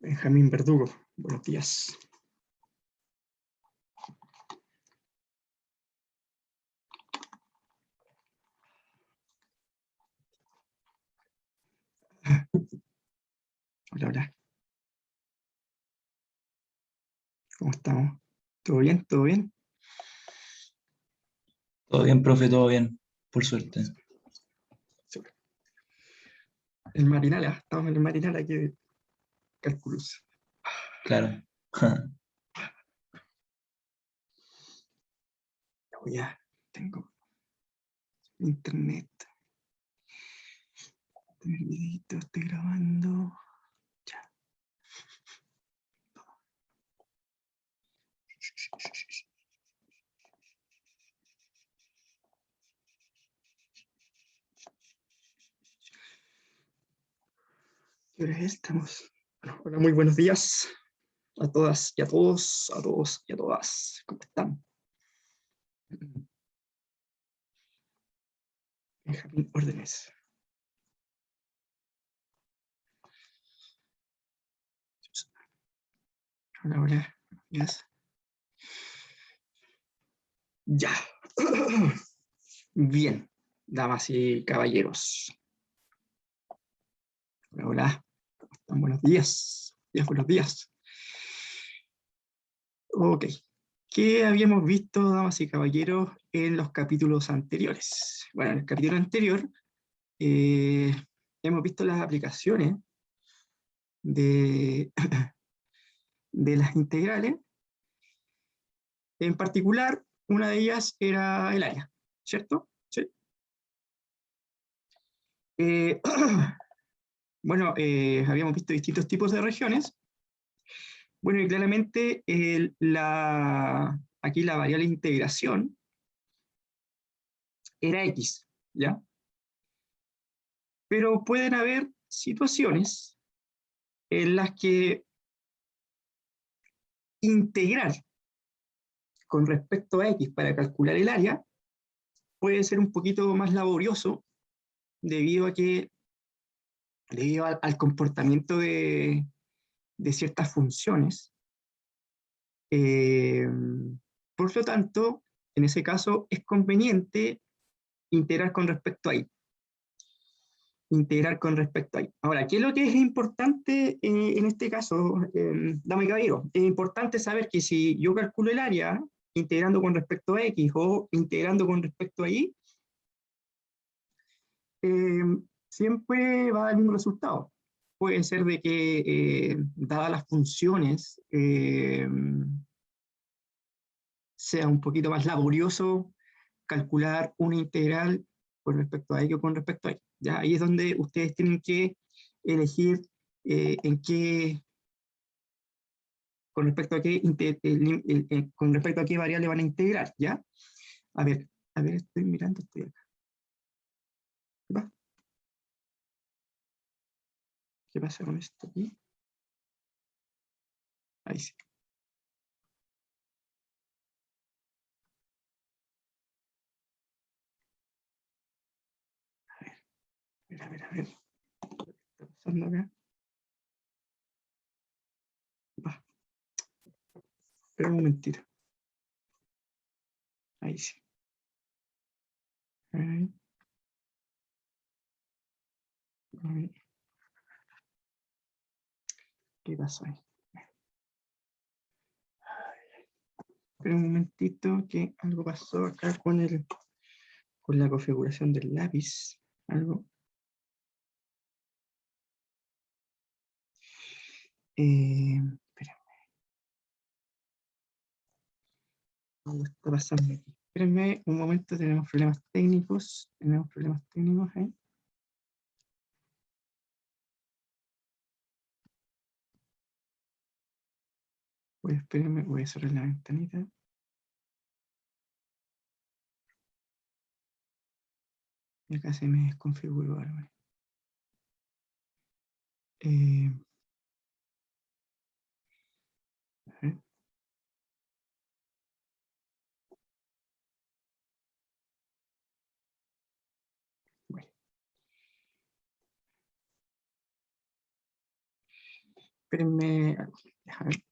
Benjamín Verdugo, buenos días. Hola, hola. ¿Cómo estamos? ¿Todo bien? ¿Todo bien? Todo bien, profe, todo bien, por suerte. Super. El marinal, estamos en el marinal aquí de Cálculos. Claro. Ya, tengo internet. Tengo el videito, estoy grabando. Ya. ¿Qué hora es? Estamos. Hola, muy buenos días a todas y a todos, a todos y a todas. ¿Cómo están? Benjamín Órdenes. Hola, hola. Yes. Ya. Bien, damas y caballeros. Hola, hola. ¿Cómo están? Buenos días. Buenos días. Ok. ¿Qué habíamos visto, damas y caballeros, en los capítulos anteriores? Bueno, en el capítulo anterior eh, hemos visto las aplicaciones de, de las integrales. En particular, una de ellas era el área, ¿cierto? Sí. Eh, bueno, habíamos visto distintos tipos de regiones. Bueno, y claramente aquí la variable integración era X, ¿ya? Pero pueden haber situaciones en las que integrar con respecto a X para calcular el área puede ser un poquito más laborioso debido a que, debido al comportamiento de ciertas funciones. Eh, por lo tanto, en ese caso es conveniente integrar con respecto a Y. Integrar con respecto a Y. Ahora, ¿qué es lo que es importante en este caso, dame caballero? Es importante saber que si yo calculo el área integrando con respecto a X o integrando con respecto a Y, eh, siempre va a dar el mismo resultado. Puede ser de que, dadas las funciones, sea un poquito más laborioso calcular una integral con respecto a ello o con respecto a ello. ¿Ya? Ahí es donde ustedes tienen que elegir en qué, con respecto a qué, con respecto a qué variable van a integrar, ¿ya? A ver, estoy mirando, estoy acá. ¿Va? ¿Qué pasa con esto aquí? Ahí sí. A ver. ¿Qué está pasando acá? Va. Espera un momentito. Ahí sí. Ahí. Ahí. ¿Qué pasó ahí? Espera un momentito que algo pasó acá con la configuración del lápiz. Algo. Espera, algo está pasando aquí. Espérenme un momento, tenemos problemas técnicos. Ahí. Espérenme, voy a cerrar la ventanita. Y acá se me desconfiguró algo. A ver. Bueno. Espérenme algo. Déjame ver.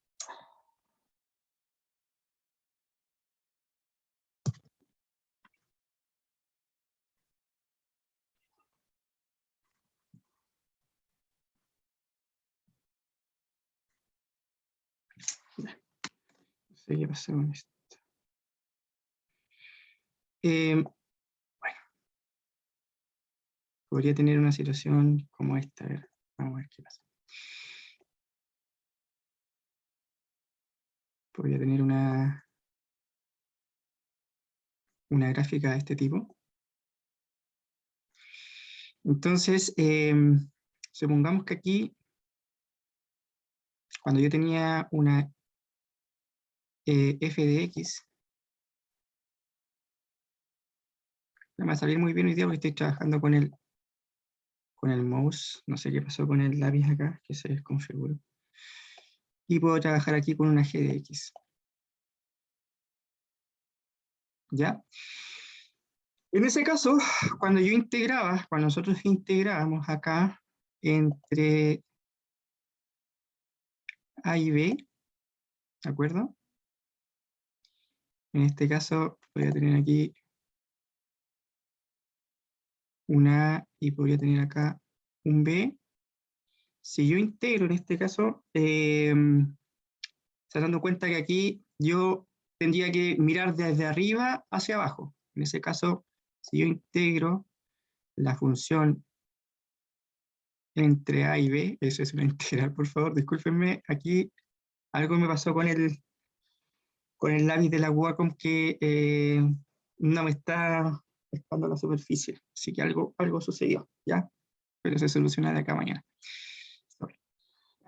No sé qué pasó con esto. Bueno, podría tener una situación como esta. A ver, vamos a ver qué pasa. Podría tener una gráfica de este tipo. Entonces, supongamos que aquí, cuando yo tenía una f de x, no me va a salir muy bien hoy día porque estoy trabajando con el mouse. No sé qué pasó con el lápiz acá, que se desconfiguró. Y puedo trabajar aquí con una g de x. ¿Ya? En ese caso, cuando nosotros integrábamos acá entre A y B, ¿de acuerdo? En este caso, voy a tener aquí un A y podría tener acá un B. Si yo integro en este caso, se están dando cuenta que aquí yo tendría que mirar desde arriba hacia abajo. En ese caso, si yo integro la función entre A y B, eso es una integral, por favor, discúlpenme, aquí algo me pasó con el lápiz de la Wacom que no me está pescando la superficie, así que algo sucedió, ¿ya? Pero se soluciona de acá a mañana.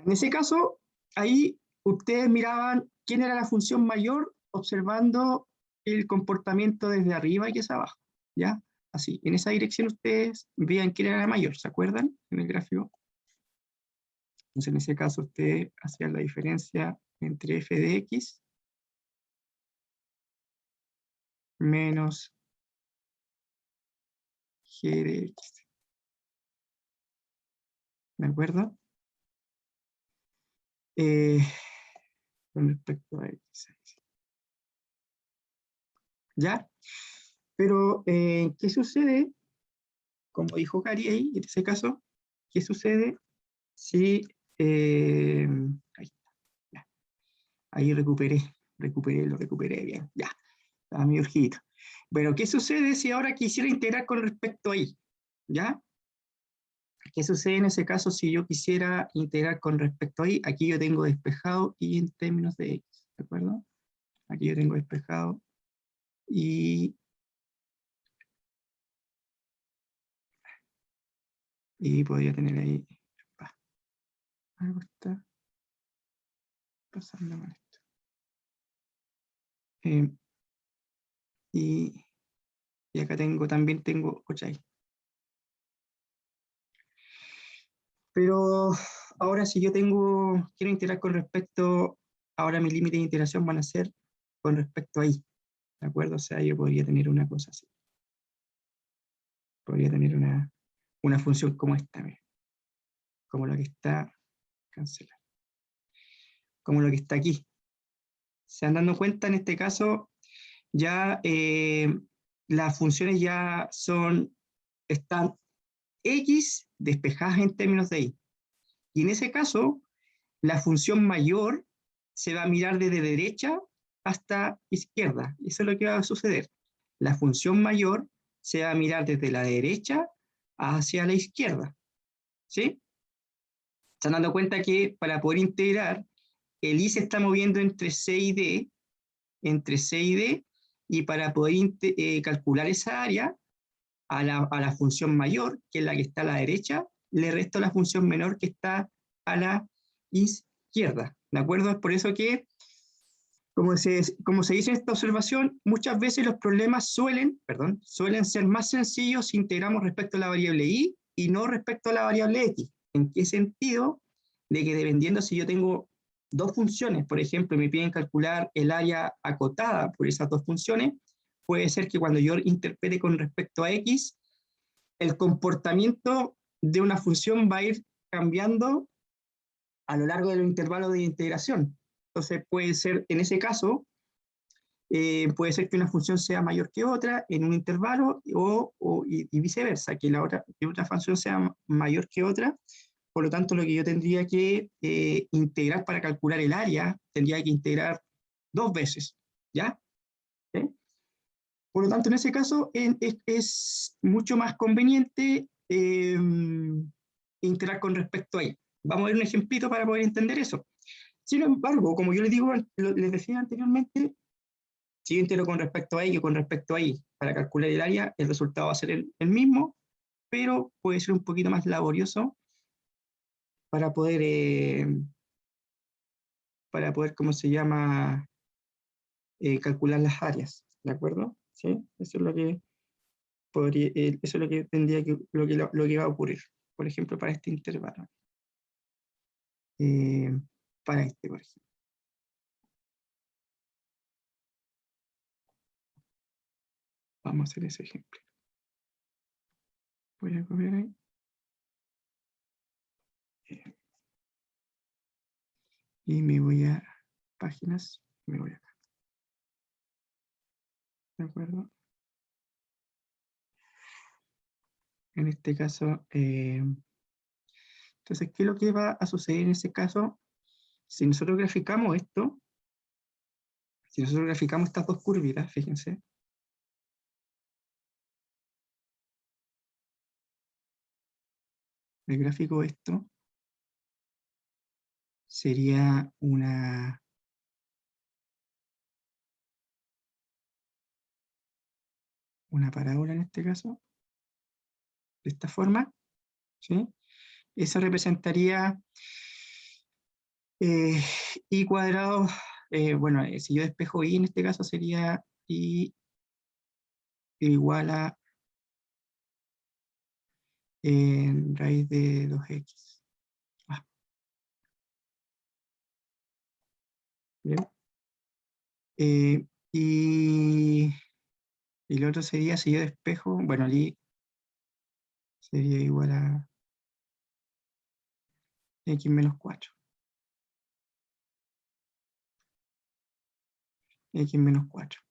En ese caso, ahí ustedes miraban quién era la función mayor observando el comportamiento desde arriba y que es abajo, ¿ya? Así, en esa dirección ustedes veían quién era la mayor, ¿se acuerdan? En el gráfico. Entonces, en ese caso, ustedes hacían la diferencia entre f de x menos g de x. ¿De acuerdo? Con respecto a x. ¿Ya? Pero, ¿qué sucede? Como dijo Cari ahí, en ese caso, ¿qué sucede si... ahí está, ya. Ahí lo recuperé bien, ya, estaba mi urgito. Pero, ¿qué sucede si ahora quisiera integrar con respecto a y? ¿Ya? ¿Qué sucede en ese caso si yo quisiera integrar con respecto a y? Aquí yo tengo despejado y en términos de x, ¿de acuerdo? Aquí yo tengo despejado y podría tener ahí, algo está pasando con esto. Y acá también tengo 8i. Pero ahora si yo quiero integrar con respecto, ahora mis límites de integración van a ser con respecto a i, ¿de acuerdo? O sea, yo podría tener una cosa así. Podría tener una función como esta, como la que está, cancelar, como lo que está aquí. Se han dado cuenta en este caso, ya las funciones ya están x despejadas en términos de y. Y en ese caso, la función mayor se va a mirar desde derecha hasta izquierda. Eso es lo que va a suceder. La función mayor se va a mirar desde la derecha hacia la izquierda. ¿Sí? Se han dado cuenta que para poder integrar, el i se está moviendo entre c y d, y para poder calcular esa área, a la función mayor, que es la que está a la derecha, le resto la función menor que está a la izquierda. ¿De acuerdo? Es por eso que, como se dice en esta observación, muchas veces los problemas suelen ser más sencillos si integramos respecto a la variable y no respecto a la variable x. ¿En qué sentido? De que dependiendo si yo tengo dos funciones, por ejemplo, me piden calcular el área acotada por esas dos funciones, puede ser que cuando yo interprete con respecto a x, el comportamiento de una función va a ir cambiando a lo largo de los intervalos de integración. Entonces puede ser, en ese caso, puede ser que una función sea mayor que otra en un intervalo y viceversa, que otra función sea mayor que otra. Por lo tanto, lo que yo tendría que integrar para calcular el área, tendría que integrar 2 veces, ¿ya? ¿Sí? Por lo tanto, en ese caso es mucho más conveniente integrar con respecto a ahí. Vamos a ver un ejemplito para poder entender eso. Sin embargo, como yo les decía anteriormente, si yo integro con respecto a y con respecto a y para calcular el área, el resultado va a ser el mismo, pero puede ser un poquito más laborioso para poder ¿cómo se llama? Calcular las áreas, ¿de acuerdo? ¿Sí? Eso es lo que eso es lo que tendría lo que va a ocurrir, por ejemplo, para este intervalo. Eh, para este, por ejemplo. Vamos a hacer ese ejemplo. Voy a copiar ahí. Y me voy a páginas, me voy acá. ¿De acuerdo? En este caso, entonces, ¿qué es lo que va a suceder en ese caso? Si nosotros graficamos esto, si nosotros graficamos estas dos curvitas, fíjense, el gráfico de esto sería una parábola en este caso, de esta forma, ¿sí? Esa representaría i cuadrado, bueno, si yo despejo i en este caso sería i igual a raíz de 2x. Ah, ¿bien? Y el otro sería, si yo despejo, bueno, el i sería igual a x menos 4. X menos 4.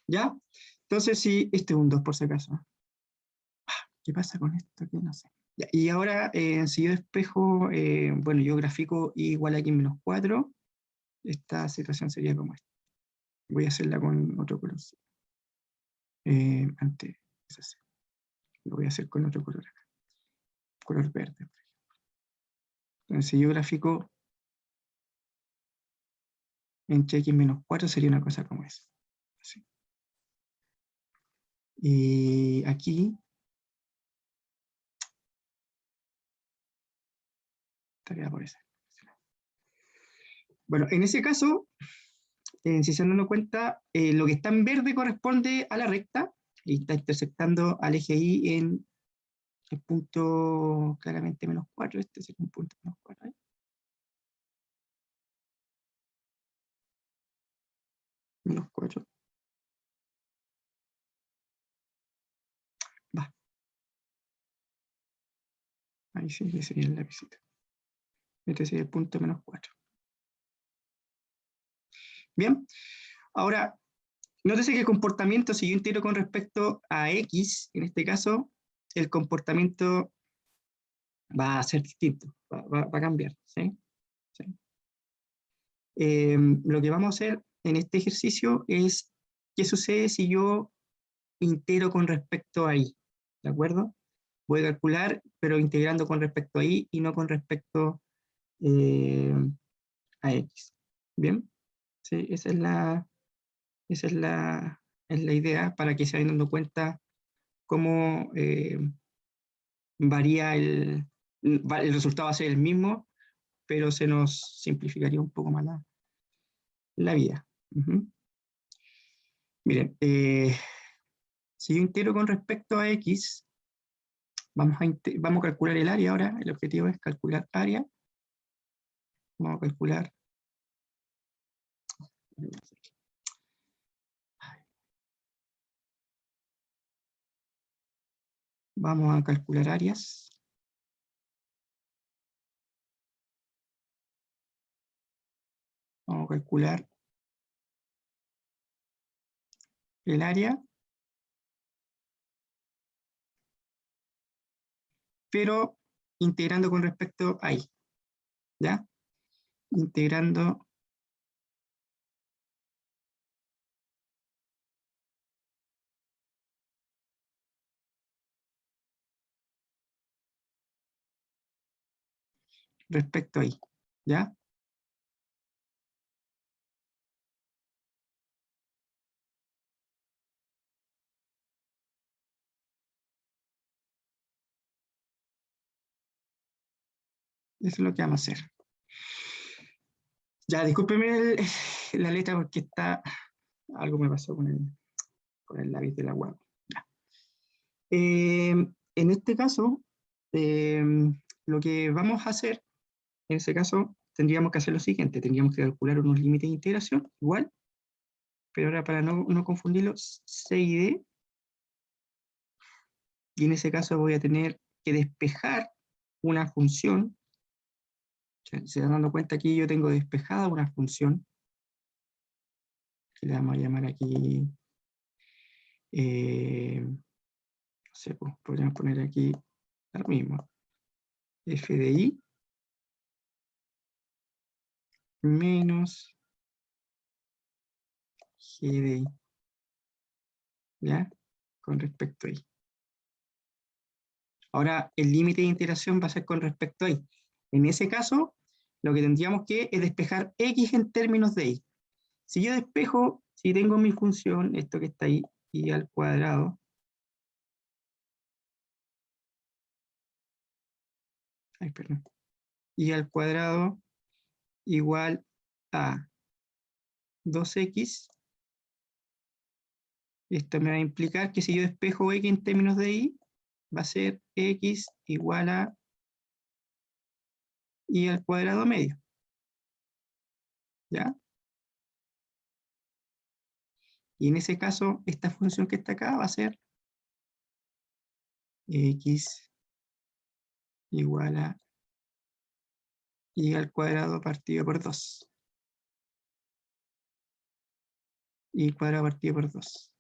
¿Ya? Entonces, si este es un 2 por si acaso. ¿Qué pasa con esto? Que no sé. Ya, y ahora, si yo despejo, bueno, yo grafico i igual a x menos 4, esta situación sería como esta. Voy a hacerla con otro color. Antes, es así. Lo voy a hacer con otro color acá. Color verde. Entonces, si yo grafico entre x menos 4, sería una cosa como esa. Así. Y aquí estaría por esa. Bueno, en ese caso, si se han dado cuenta, lo que está en verde corresponde a la recta y está intersectando al eje Y en el punto claramente menos 4. Este es un punto menos 4. ¿eh? Menos 4. Va. Ahí sí, ese sería el lapicito. Este sería el punto menos 4. Bien. Ahora, nótese que el comportamiento, si yo integro con respecto a x, en este caso, el comportamiento va a ser distinto, va a cambiar. ¿Sí? ¿Sí? Lo que vamos a hacer en este ejercicio es qué sucede si yo integro con respecto a y, ¿de acuerdo? Voy a calcular, pero integrando con respecto a y y no con respecto eh, a x. ¿Bien? Sí, esa es la idea para que se vayan dando cuenta cómo varía el resultado va a ser el mismo, pero se nos simplificaría un poco más la vida. Miren, si yo integro con respecto a x, vamos a calcular el área ahora. El objetivo es calcular área. Vamos a calcular. Vamos a calcular áreas. calcular el área, pero integrando con respecto a I, ¿ya? Integrando respecto a I, ¿ya? Eso es lo que vamos a hacer. Ya, discúlpeme la letra porque está... Algo me pasó con el lápiz de la web. Ya. En este caso, lo que vamos a hacer, en ese caso, tendríamos que hacer lo siguiente. Tendríamos que calcular unos límites de integración, igual, pero ahora para no confundirlo, C y D. Y en ese caso voy a tener que despejar una función. Se están dando cuenta aquí yo tengo despejada una función que le vamos a llamar aquí, no sé, pues, podríamos poner aquí lo mismo, f de i menos g de i, ¿ya? Con respecto a i. Ahora el límite de integración va a ser con respecto a i. En ese caso, lo que tendríamos que es despejar x en términos de i. Si yo despejo, si tengo mi función, esto que está ahí, i al cuadrado, ay, perdón, i al cuadrado igual a 2x, esto me va a implicar que si yo despejo x en términos de y, va a ser x igual a y al cuadrado medio. ¿Ya? Y en ese caso, esta función que está acá va a ser x igual a y al cuadrado partido por 2. Y cuadrado partido por 2.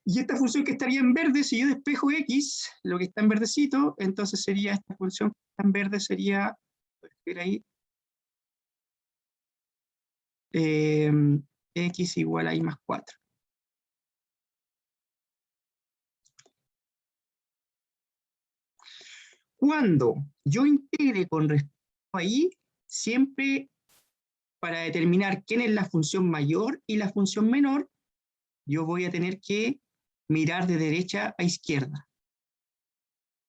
Y esta función que estaría en verde, si yo despejo x, lo que está en verdecito, entonces sería esta función que está en verde, sería, voy a escribir ahí, x igual a y más 4. Cuando yo integre con respecto a y, siempre para determinar quién es la función mayor y la función menor, yo voy a tener que mirar de derecha a izquierda.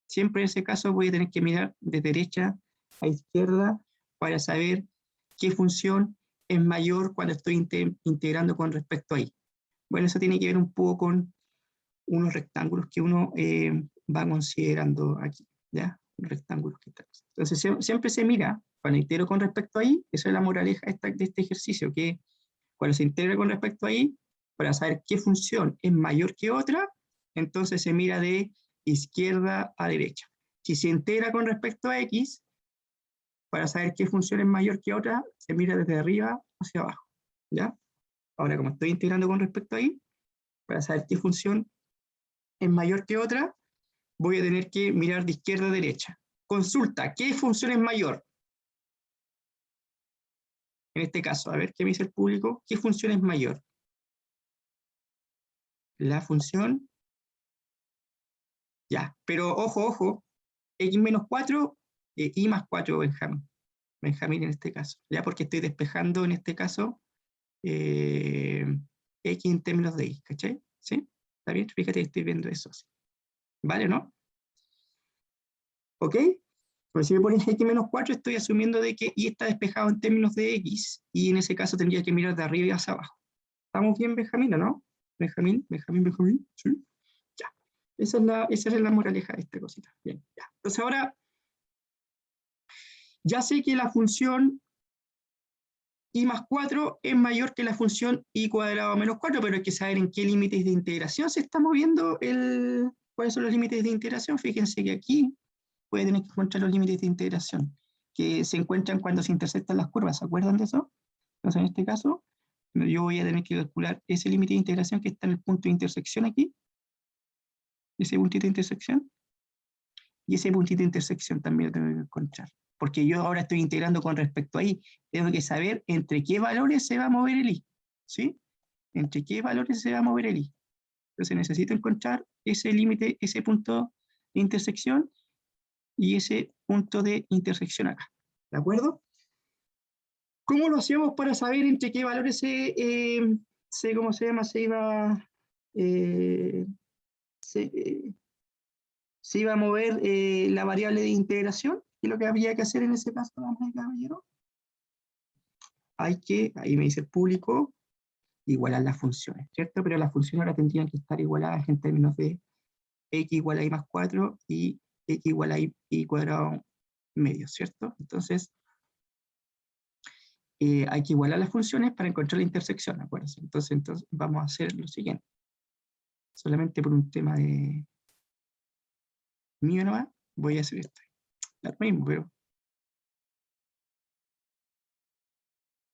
Siempre en ese caso voy a tener que mirar de derecha a izquierda para saber qué función es mayor cuando estoy integrando con respecto a y. Bueno, eso tiene que ver un poco con unos rectángulos que uno va considerando aquí, ¿ya? Rectángulos que están. Entonces siempre se mira, cuando integro con respecto a y, esa es la moraleja de este ejercicio, que cuando se integra con respecto a y, para saber qué función es mayor que otra, entonces se mira de izquierda a derecha. Si se integra con respecto a x, para saber qué función es mayor que otra, se mira desde arriba hacia abajo, ¿ya? Ahora, como estoy integrando con respecto a y, para saber qué función es mayor que otra, voy a tener que mirar de izquierda a derecha. Consulta, ¿qué función es mayor? En este caso, a ver, ¿qué me dice el público? ¿Qué función es mayor? La función, ya, pero ojo, x menos 4, y más 4, Benjamín en este caso, ya, porque estoy despejando en este caso x en términos de y, ¿cachai? ¿Sí? ¿Está bien? Fíjate que estoy viendo eso, ¿sí? ¿Vale, no? ¿Ok? Pues si me pones x menos 4, estoy asumiendo de que y está despejado en términos de x, y en ese caso tendría que mirar de arriba y hacia abajo. ¿Estamos bien, Benjamín, o no? Benjamín, ¿sí? Ya. Esa es la moraleja de esta cosita. Bien, ya. Entonces ahora, ya sé que la función y más 4 es mayor que la función y cuadrado menos 4, pero hay que saber en qué límites de integración se está moviendo cuáles son los límites de integración. Fíjense que aquí puede tener que encontrar los límites de integración. que se encuentran cuando se intersectan las curvas, ¿se acuerdan de eso? Entonces, en este caso, yo voy a tener que calcular ese límite de integración que está en el punto de intersección aquí, ese puntito de intersección, y ese puntito de intersección también lo tengo que encontrar, porque yo ahora estoy integrando con respecto a i, tengo que saber entre qué valores se va a mover el i, ¿sí? Entre qué valores se va a mover el i. Entonces necesito encontrar ese límite, ese punto de intersección y ese punto de intersección acá, ¿de acuerdo? ¿Cómo lo hacemos para saber entre qué valores ¿cómo se llama? Se iba a mover la variable de integración? ¿Qué es lo que había que hacer en ese caso, damas y caballeros? Ahí me dice el público, igualar las funciones, ¿cierto? Pero las funciones ahora tendrían que estar igualadas en términos de x igual a y más 4 y x igual a y cuadrado medio, ¿cierto? Entonces, hay que igualar las funciones para encontrar la intersección, acuérdense. Entonces vamos a hacer lo siguiente. Solamente por un tema de mío nomás, voy a hacer esto. Lo mismo, pero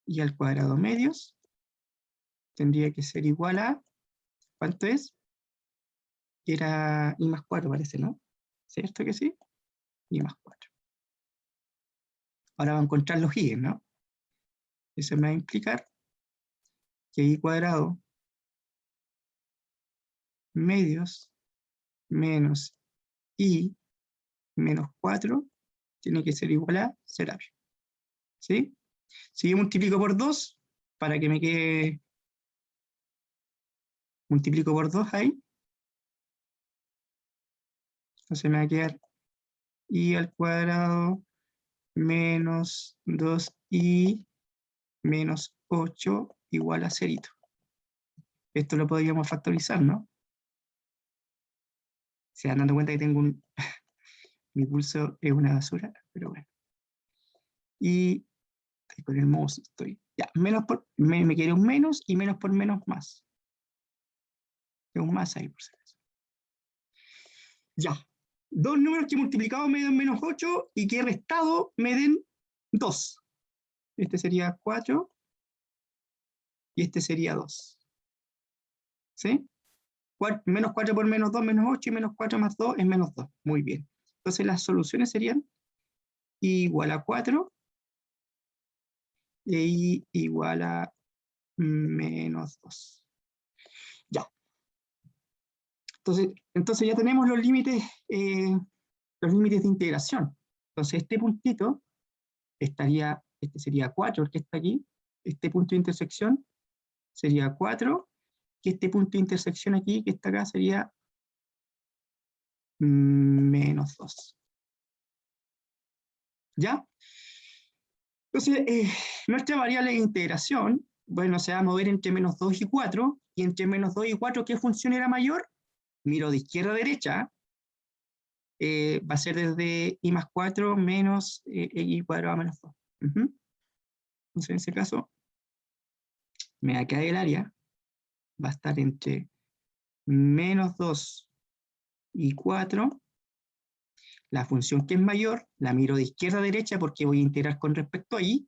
y al cuadrado medios tendría que ser igual a, ¿cuánto es? Era y más 4 parece, ¿no? ¿Cierto que sí? Y más 4. Ahora va a encontrar los y, ¿no? Eso me va a implicar que y cuadrado medios menos y menos 4 tiene que ser igual a 0. ¿Sí? Si yo multiplico por 2, para que me quede, multiplico por 2 ahí, entonces me va a quedar y al cuadrado menos 2i menos 8 igual a 0. Esto lo podríamos factorizar, ¿no? Se dan dando cuenta que tengo mi pulso es una basura, pero bueno. Y con el mouse estoy. Ya, menos por, me quiere un menos y menos por menos más. Tengo un más ahí por si acaso. Ya. Dos números que multiplicados me den menos 8 y que restado me den 2. Este sería 4 y este sería 2. ¿Sí? Menos 4 por menos 2, menos 8 y menos 4 más 2 es menos 2. Muy bien. Entonces las soluciones serían i igual a 4 e i igual a menos 2. Ya. Entonces ya tenemos los límites de integración. Entonces este puntito este sería 4, el que está aquí, este punto de intersección sería 4, y este punto de intersección aquí, que está acá, sería menos 2. ¿Ya? Entonces, nuestra variable de integración, bueno, se va a mover entre menos 2 y 4, y entre menos 2 y 4, ¿qué función era mayor? Miro de izquierda a derecha, va a ser desde i más 4 menos y cuadrado menos 2. Entonces, en ese caso, me va a quedar el área, va a estar entre menos 2 y 4. La función que es mayor, la miro de izquierda a derecha porque voy a integrar con respecto a i.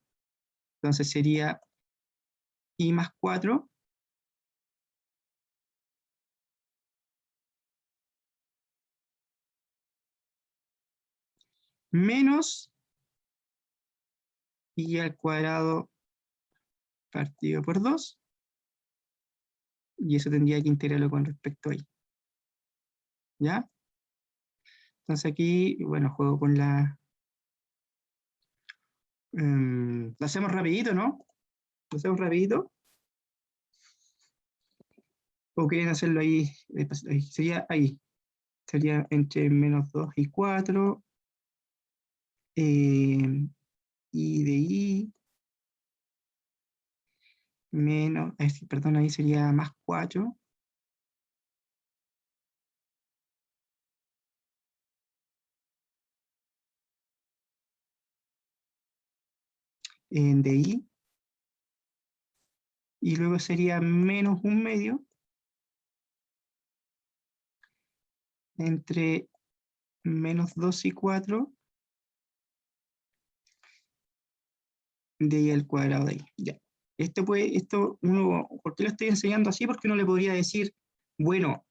Entonces sería i más 4 menos i al cuadrado partido por 2, y eso tendría que integrarlo con respecto a i. ¿Ya? Entonces aquí, bueno, juego con lo hacemos rapidito, ¿no? Lo hacemos rapidito. ¿O quieren hacerlo ahí? Sería ahí. Sería entre menos 2 y 4. I de i menos, perdón, ahí sería más 4. De i, y luego sería menos 1/2 entre menos 2 y 4, de y al cuadrado de y. Ya. ¿Por qué lo estoy enseñando así? Porque uno le podría decir, bueno,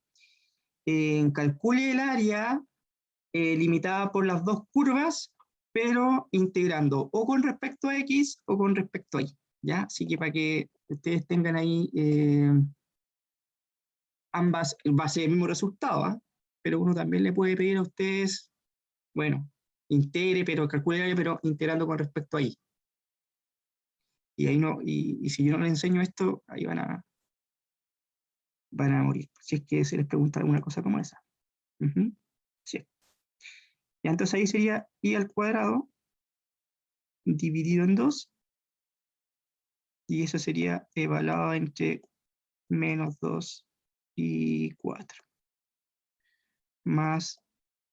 calcule el área limitada por las dos curvas, pero integrando o con respecto a x o con respecto a y. ¿Ya? Así que para que ustedes tengan ahí ambas, va a ser el mismo resultado, ¿eh? Pero uno también le puede pedir a ustedes, bueno, integre, pero calcule el área, pero integrando con respecto a y. Y ahí no, y si yo no les enseño esto, ahí van a morir, si es que se les pregunta alguna cosa como esa. Sí. Y entonces ahí sería y al cuadrado dividido en 2, y eso sería evaluado entre menos 2 y 4, más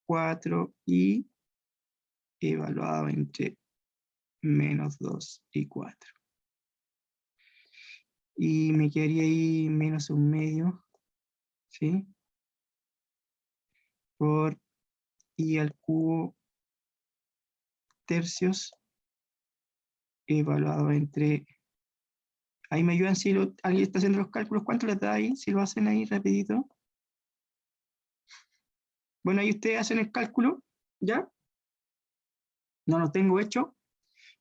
4 y evaluado entre menos 2 y 4. Y me quedaría ahí menos un medio, ¿sí? Por y al cubo tercios evaluado entre... Ahí me ayudan si alguien está haciendo los cálculos. ¿Cuánto les da ahí? Si lo hacen ahí rapidito. Bueno, ahí ustedes hacen el cálculo, ¿ya? No lo tengo hecho,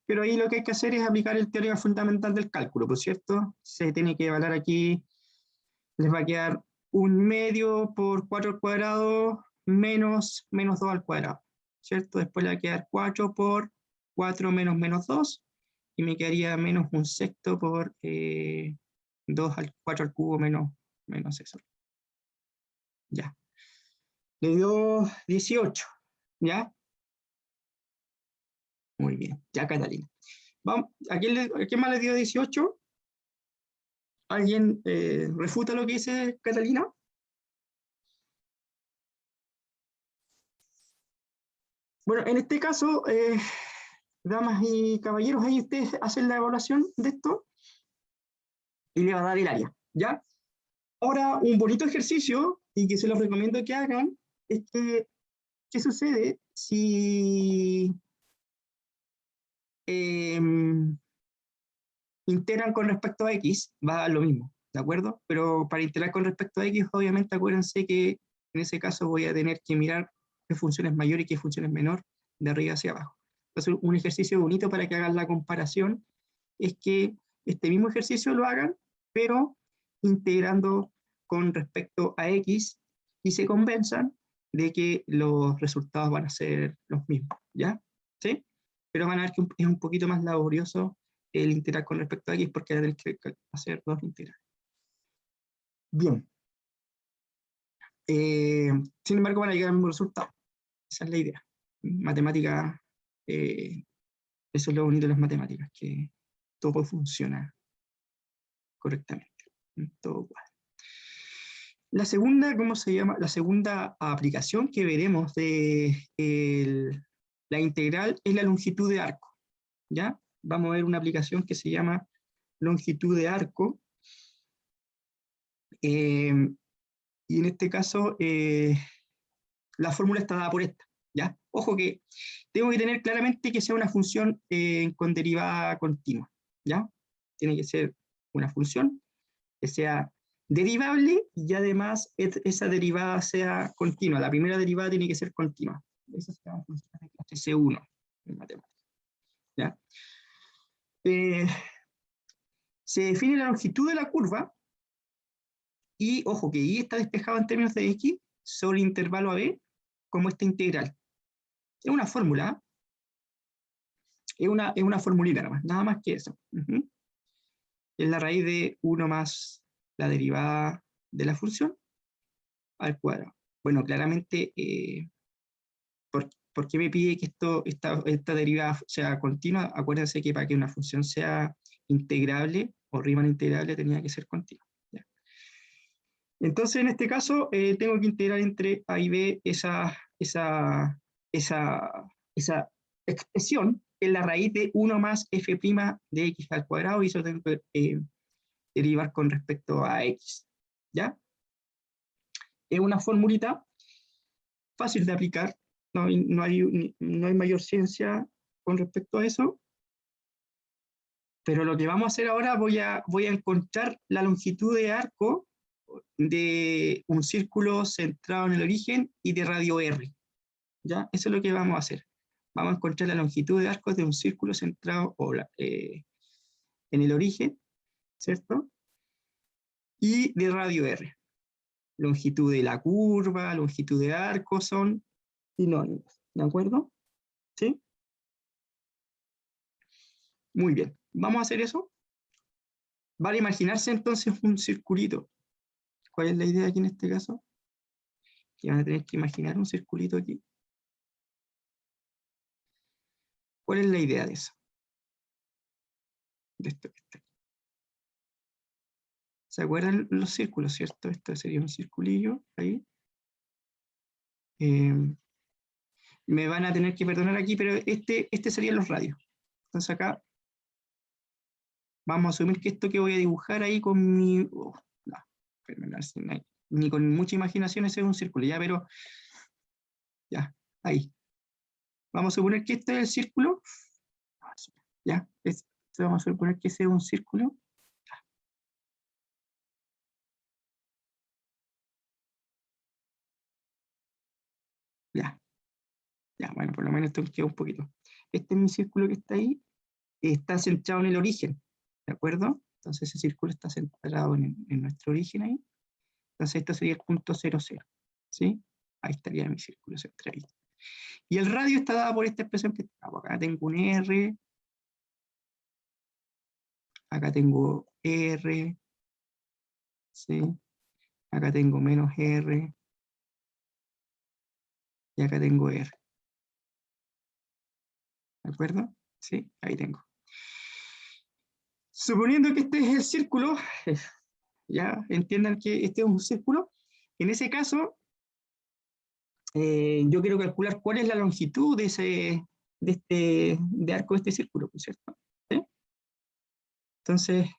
pero ahí lo que hay que hacer es aplicar el teorema fundamental del cálculo, ¿por cierto? Se tiene que evaluar aquí, les va a quedar un medio por 4 al cuadrado menos 2 al cuadrado, ¿cierto? Después le va a quedar 4 por 4 menos menos 2, y me quedaría menos un sexto por 2 al 4 al cubo menos eso. Ya. Le dio 18, ¿ya? Muy bien, ya Catalina. Vamos, ¿a quién más le dio 18? ¿Alguien refuta lo que dice Catalina? Bueno, en este caso, damas y caballeros, ahí ustedes hacen la evaluación de esto y le va a dar el área, ¿ya? Ahora, un bonito ejercicio, y que se los recomiendo que hagan, es que, ¿qué sucede si integran con respecto a x? Va a dar lo mismo, ¿de acuerdo? Pero para integrar con respecto a x, obviamente acuérdense que en ese caso voy a tener que mirar qué función es mayor y qué función es menor, de arriba hacia abajo. Entonces, un ejercicio bonito para que hagan la comparación es que este mismo ejercicio lo hagan, pero integrando con respecto a x, y se convenzan de que los resultados van a ser los mismos, ¿ya? ¿Sí? Pero van a ver que es un poquito más laborioso el integrar con respecto a x, porque van a tener que hacer dos integrales. Bien. Sin embargo, van a llegar al mismo resultado. Esa es la idea. Matemática, eso es lo bonito de las matemáticas, que todo funciona correctamente. Todo igual. La segunda, ¿cómo se llama? La segunda aplicación que veremos de la integral es la longitud de arco, ¿ya? Vamos a ver una aplicación que se llama longitud de arco, y en este caso la fórmula está dada por esta, ¿ya? Ojo que tengo que tener claramente que sea una función con derivada continua, ¿ya? Tiene que ser una función que sea derivable y además esa derivada sea continua. La primera derivada tiene que ser continua. Esa se llama función de clase C1 en matemáticas, ¿ya? Se define la longitud de la curva y, ojo, que y está despejado en términos de x sobre el intervalo AB como esta integral. Es una fórmula, es una formulita nada más que eso. Es la raíz de 1 más la derivada de la función al cuadrado. Bueno, claramente, ¿por qué me pide que esta derivada sea continua? Acuérdense que para que una función sea integrable o Riemann integrable tenía que ser continua. ¿Ya? Entonces, en este caso, tengo que integrar entre A y B esa expresión en la raíz de 1 más f' de x al cuadrado, y eso tengo que derivar con respecto a x. ¿Ya? Es una formulita fácil de aplicar, no hay mayor ciencia con respecto a eso. Pero lo que vamos a hacer ahora, voy a encontrar la longitud de arco de un círculo centrado en el origen y de radio R. ¿Ya? Eso es lo que vamos a hacer. Vamos a encontrar la longitud de arco de un círculo centrado en el origen, ¿cierto? Y de radio R. Longitud de la curva, longitud de arco son sinónimos, ¿de acuerdo? ¿Sí? Muy bien. ¿Vamos a hacer eso? Vale imaginarse entonces un circulito. ¿Cuál es la idea aquí en este caso? Que van a tener que imaginar un circulito aquí. ¿Cuál es la idea de eso? De esto que está aquí. ¿Se acuerdan los círculos, cierto? Esto sería un circulillo ahí. Me van a tener que perdonar aquí, pero este serían los radios. Entonces acá vamos a asumir que esto que voy a dibujar ahí con mi... ni con mucha imaginación ese es un círculo, ya, pero... Ya, ahí. Vamos a suponer que este es el círculo. Ya, vamos a suponer que ese es un círculo. Ya, ya, bueno, por lo menos esto queda un poquito. Este es mi círculo que está ahí, está centrado en el origen, ¿de acuerdo? Entonces ese círculo está centrado en nuestro origen ahí. Entonces esto sería el punto 0, 0, ¿sí? Ahí estaría mi círculo centrado. Y el radio está dado por esta expresión que está. Acá tengo un R, acá tengo R, ¿sí? Acá tengo menos R, y acá tengo R. ¿De acuerdo? Sí, ahí tengo. Suponiendo que este es el círculo, ya entiendan que este es un círculo, en ese caso, yo quiero calcular cuál es la longitud de arco de este círculo, ¿cierto? ¿Sí? Entonces,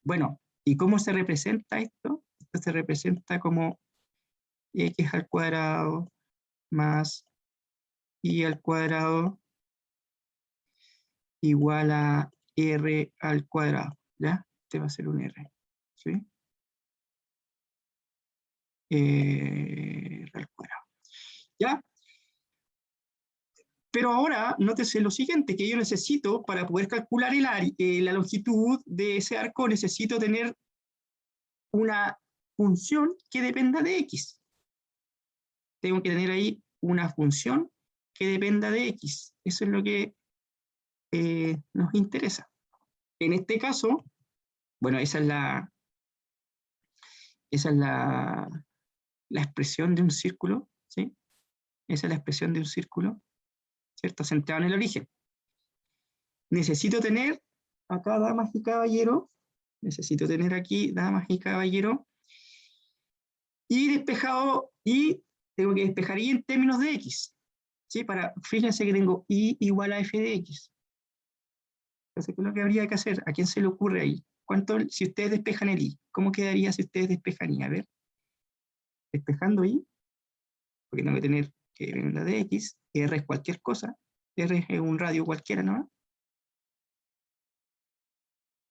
bueno, ¿y cómo se representa esto? Esto se representa como x al cuadrado más y al cuadrado igual a r al cuadrado, ¿ya? Este va a ser un r, ¿sí? R al cuadrado, ¿ya? Pero ahora, nótese lo siguiente, que yo necesito, para poder calcular la longitud de ese arco, necesito tener una función que dependa de x. Tengo que tener ahí una función que dependa de x. Eso es lo que nos interesa. En este caso, bueno, esa es la expresión de un círculo, ¿sí? Esa es la expresión de un círculo, ¿cierto? Centrado en el origen. Necesito tener acá, damas y caballeros, necesito tener aquí, damas y caballeros, y despejado, y tengo que despejar y en términos de x, ¿sí? Fíjense que tengo y igual a f de x. Entonces, ¿qué es lo que habría que hacer? ¿A quién se le ocurre ahí? Si ustedes despejan el i, ¿cómo quedaría si ustedes despejan i? A ver, despejando i, porque tengo que tener que ver la de x, r es cualquier cosa, r es un radio cualquiera, ¿no?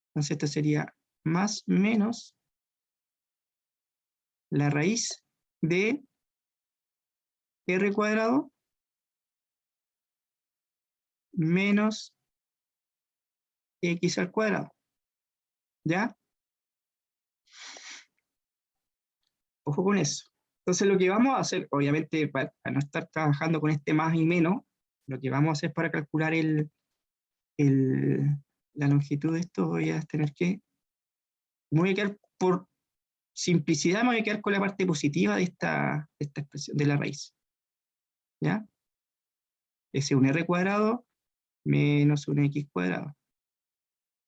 Entonces esto sería más menos la raíz de r cuadrado menos x al cuadrado, ¿ya? Ojo con eso. Entonces lo que vamos a hacer, obviamente para no estar trabajando con este más y menos, lo que vamos a hacer para calcular la longitud de esto, voy a tener que, me voy a quedar por simplicidad, me voy a quedar con la parte positiva de esta expresión, de la raíz, ¿ya? Ese es un r cuadrado menos un x cuadrado.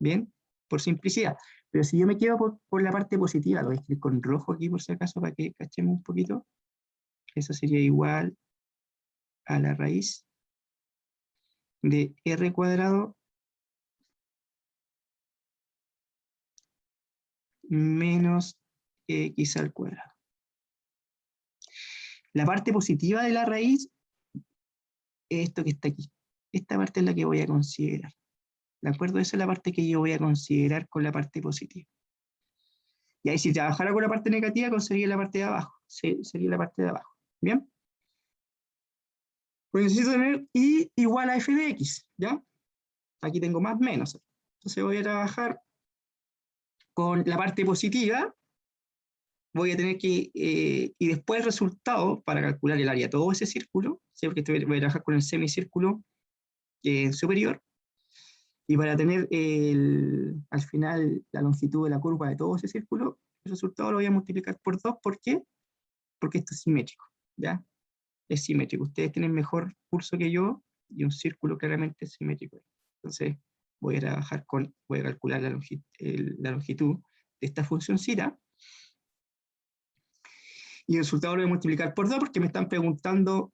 Bien, por simplicidad. Pero si yo me quedo por la parte positiva, lo voy a escribir con rojo aquí por si acaso, para que cachemos un poquito. Eso sería igual a la raíz de r cuadrado menos x al cuadrado. La parte positiva de la raíz es esto que está aquí. Esta parte es la que voy a considerar. ¿De acuerdo? Esa es la parte que yo voy a considerar con la parte positiva. Y ahí si trabajara con la parte negativa, conseguiría la parte de abajo. Sí, sería la parte de abajo. ¿Bien? Pues necesito tener y igual a f de x, ¿ya? Aquí tengo más menos. Entonces voy a trabajar con la parte positiva. Voy a tener que, y después el resultado para calcular el área de todo ese círculo, ¿sí? Porque voy a trabajar con el semicírculo superior, y para tener al final la longitud de la curva de todo ese círculo, el resultado lo voy a multiplicar por 2. ¿Por qué? Porque esto es simétrico, ¿ya? Es simétrico. Ustedes tienen mejor curso que yo, y un círculo claramente es simétrico. Entonces, voy a trabajar voy a calcular la longitud de esta funcióncita, y el resultado lo voy a multiplicar por 2 porque me están preguntando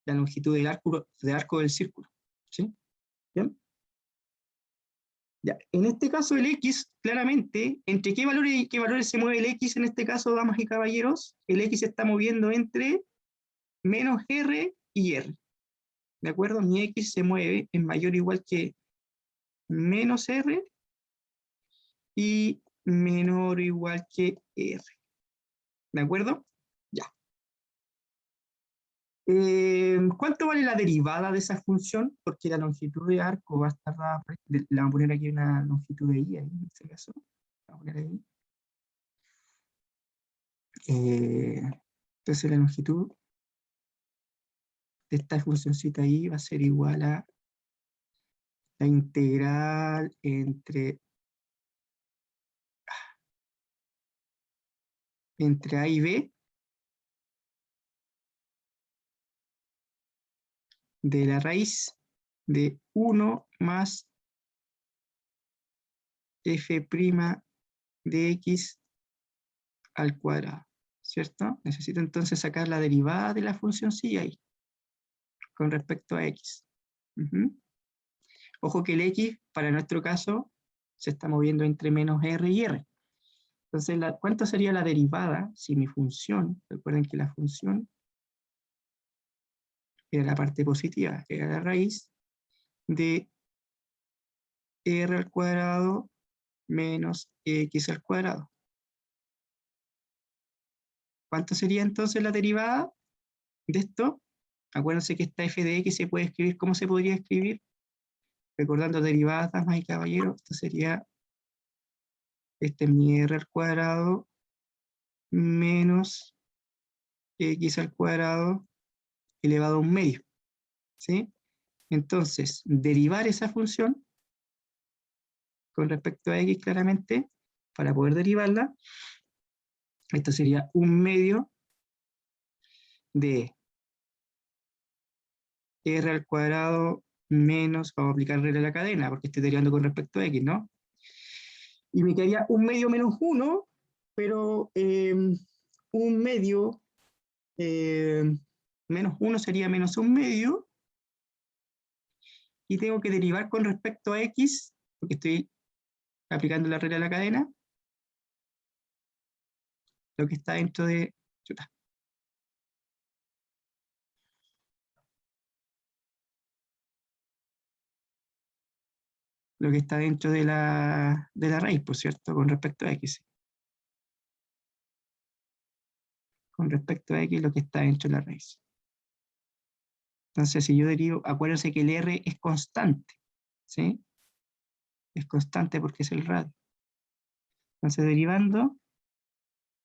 la longitud del arco del círculo. ¿Sí? ¿Bien? Ya. En este caso el x, claramente, ¿entre qué valores y qué valores se mueve el x en este caso, damas y caballeros? El x se está moviendo entre menos r y r. ¿De acuerdo? Mi x se mueve en mayor o igual que menos r y menor o igual que r. ¿De acuerdo? Ya. ¿Cuánto vale la derivada de esa función? Porque la longitud de arco va a estar dada, le vamos a poner aquí una longitud de y ahí, en este caso. Vamos a poner ahí. Entonces la longitud de esta funcióncita y va a ser igual a la integral entre a y b de la raíz de 1 más f' de x al cuadrado, ¿cierto? Necesito entonces sacar la derivada de la función y ahí, con respecto a x. Ojo que el x, para nuestro caso, se está moviendo entre menos r y r. Entonces, ¿cuánto sería la derivada si mi función, recuerden que la función era la parte positiva, era la raíz de r al cuadrado menos x al cuadrado? ¿Cuánto sería entonces la derivada de esto? Acuérdense que esta f de x se puede escribir, ¿cómo se podría escribir? Recordando derivadas, damas y caballeros, esto sería, este es mi r al cuadrado menos x al cuadrado elevado a un medio, ¿sí? Entonces, derivar esa función con respecto a x claramente, para poder derivarla, esto sería un medio de r al cuadrado menos, vamos a aplicar regla a la cadena, porque estoy derivando con respecto a x, ¿no? Y me quedaría un medio menos 1, pero un medio menos 1 sería menos un medio, y tengo que derivar con respecto a x, porque estoy aplicando la regla de la cadena, lo que está dentro de... lo que está dentro de la raíz, por cierto, con respecto a x. Con respecto a x, lo que está dentro de la raíz. Entonces, si yo derivo, acuérdense que el r es constante, ¿sí? Es constante porque es el radio. Entonces, derivando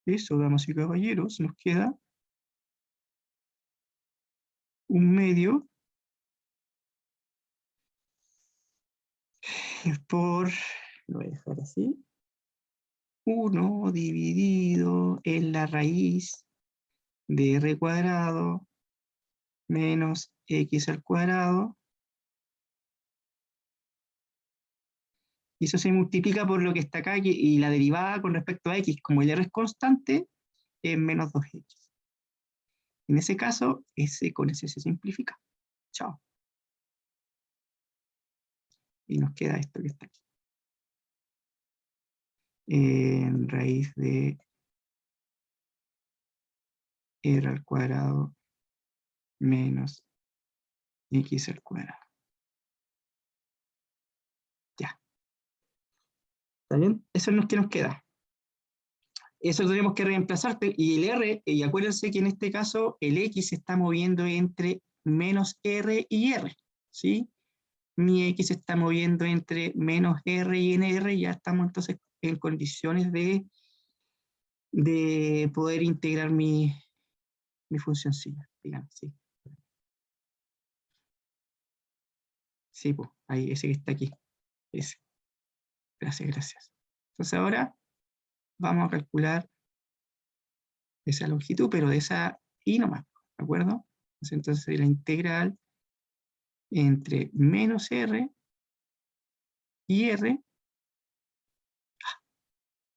eso, damas y caballeros, nos queda un medio por, lo voy a dejar así, 1 dividido en la raíz de r cuadrado menos x al cuadrado, y eso se multiplica por lo que está acá, y la derivada con respecto a x, como el r es constante, es menos 2x. En ese caso, S con S se simplifica. Chao. Y nos queda esto que está aquí. En raíz de r al cuadrado menos x al cuadrado. ¿Está bien? Eso es lo que nos queda. Eso lo tenemos que reemplazar, y el R, y acuérdense que en este caso el X se está moviendo entre menos R y R, ¿sí? Mi X se está moviendo entre menos R y NR, ya estamos entonces en condiciones de poder integrar mi funcioncilla, digamos, sí. Sí, pues, ahí, ese que está aquí, ese. Gracias, gracias. Entonces ahora vamos a calcular esa longitud, pero de esa y nomás, ¿de acuerdo? Entonces la integral entre menos R y R,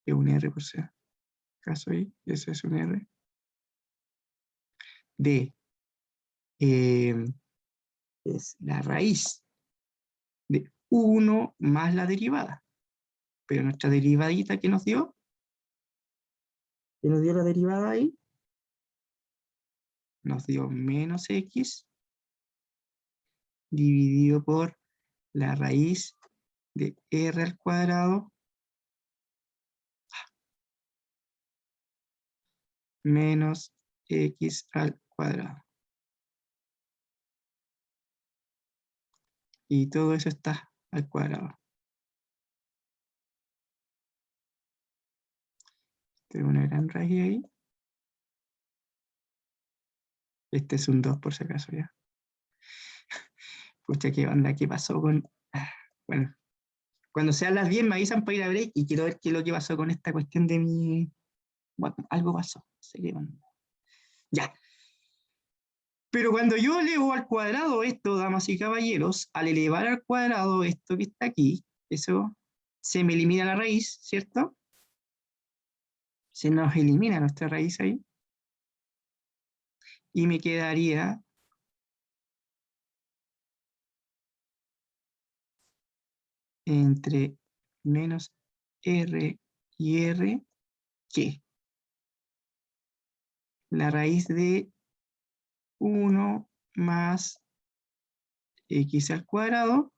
que es un R por si acaso ahí, eso es un R, de es la raíz de 1 más la derivada. Pero nuestra derivadita que nos dio la derivada ahí, nos dio menos X dividido por la raíz de R al cuadrado menos X al cuadrado. Y todo eso está al cuadrado. Tengo una gran raíz ahí. Este es un 2 por si acaso ya. Pucha, qué onda, qué pasó con... Bueno, cuando sean las 10 me avisan para ir a break y quiero ver qué es lo que pasó con esta cuestión de mi... Bueno, algo pasó. No sé qué onda. Ya. Pero cuando yo elevo al cuadrado esto, damas y caballeros, al elevar al cuadrado esto que está aquí, eso se me elimina la raíz, ¿cierto? Se nos elimina nuestra raíz ahí. Y me quedaría entre menos R y R, que la raíz de 1 más X al cuadrado.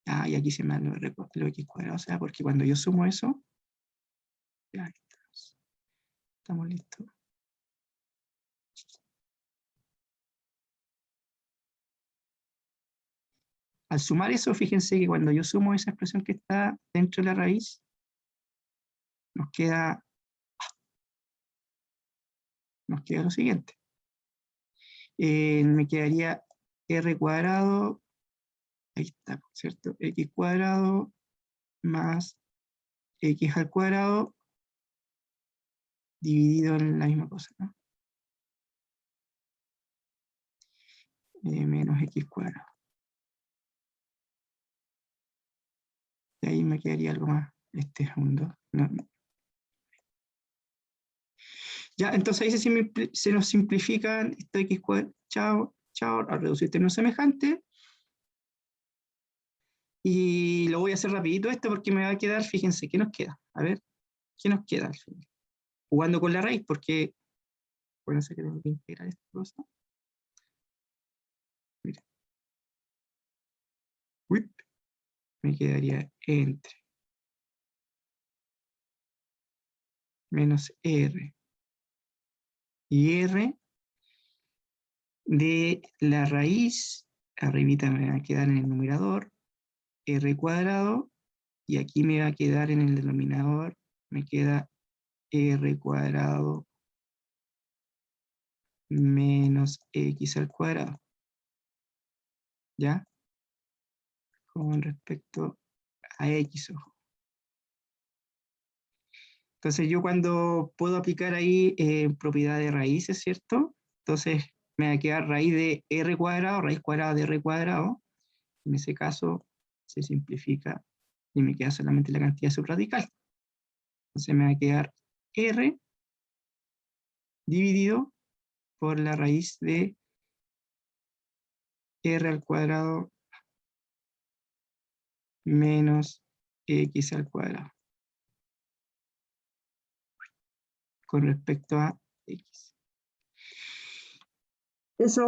Ah, y aquí se me da lo X cuadrado, o sea, porque cuando yo sumo eso, ya estamos listos. Al sumar eso, fíjense que cuando yo sumo esa expresión que está dentro de la raíz, nos queda lo siguiente. Me quedaría R cuadrado, ahí está, ¿cierto? X cuadrado más X al cuadrado dividido en la misma cosa, ¿no? Menos X cuadrado. Y ahí me quedaría algo más. Este es un 2. No. Ya, entonces ahí se nos simplifican esto X cuadrado. Chao, chao, a reducir términos semejantes. Y lo voy a hacer rapidito esto porque me va a quedar, fíjense, ¿qué nos queda? A ver, ¿qué nos queda al final? Jugando con la raíz, porque, bueno, sé que tengo que integrar esta cosa. Mira. Uy, me quedaría entre menos R y R de la raíz, arribita me va a quedar en el numerador, R cuadrado, y aquí me va a quedar en el denominador, me queda R cuadrado menos X al cuadrado. ¿Ya? Con respecto a X, ojo. Entonces yo cuando puedo aplicar ahí propiedad de raíces, ¿cierto? Entonces me va a quedar raíz de R cuadrado, raíz cuadrada de R cuadrado. En ese caso se simplifica y me queda solamente la cantidad subradical. Entonces me va a quedar R dividido por la raíz de R al cuadrado menos X al cuadrado con respecto a X. Eso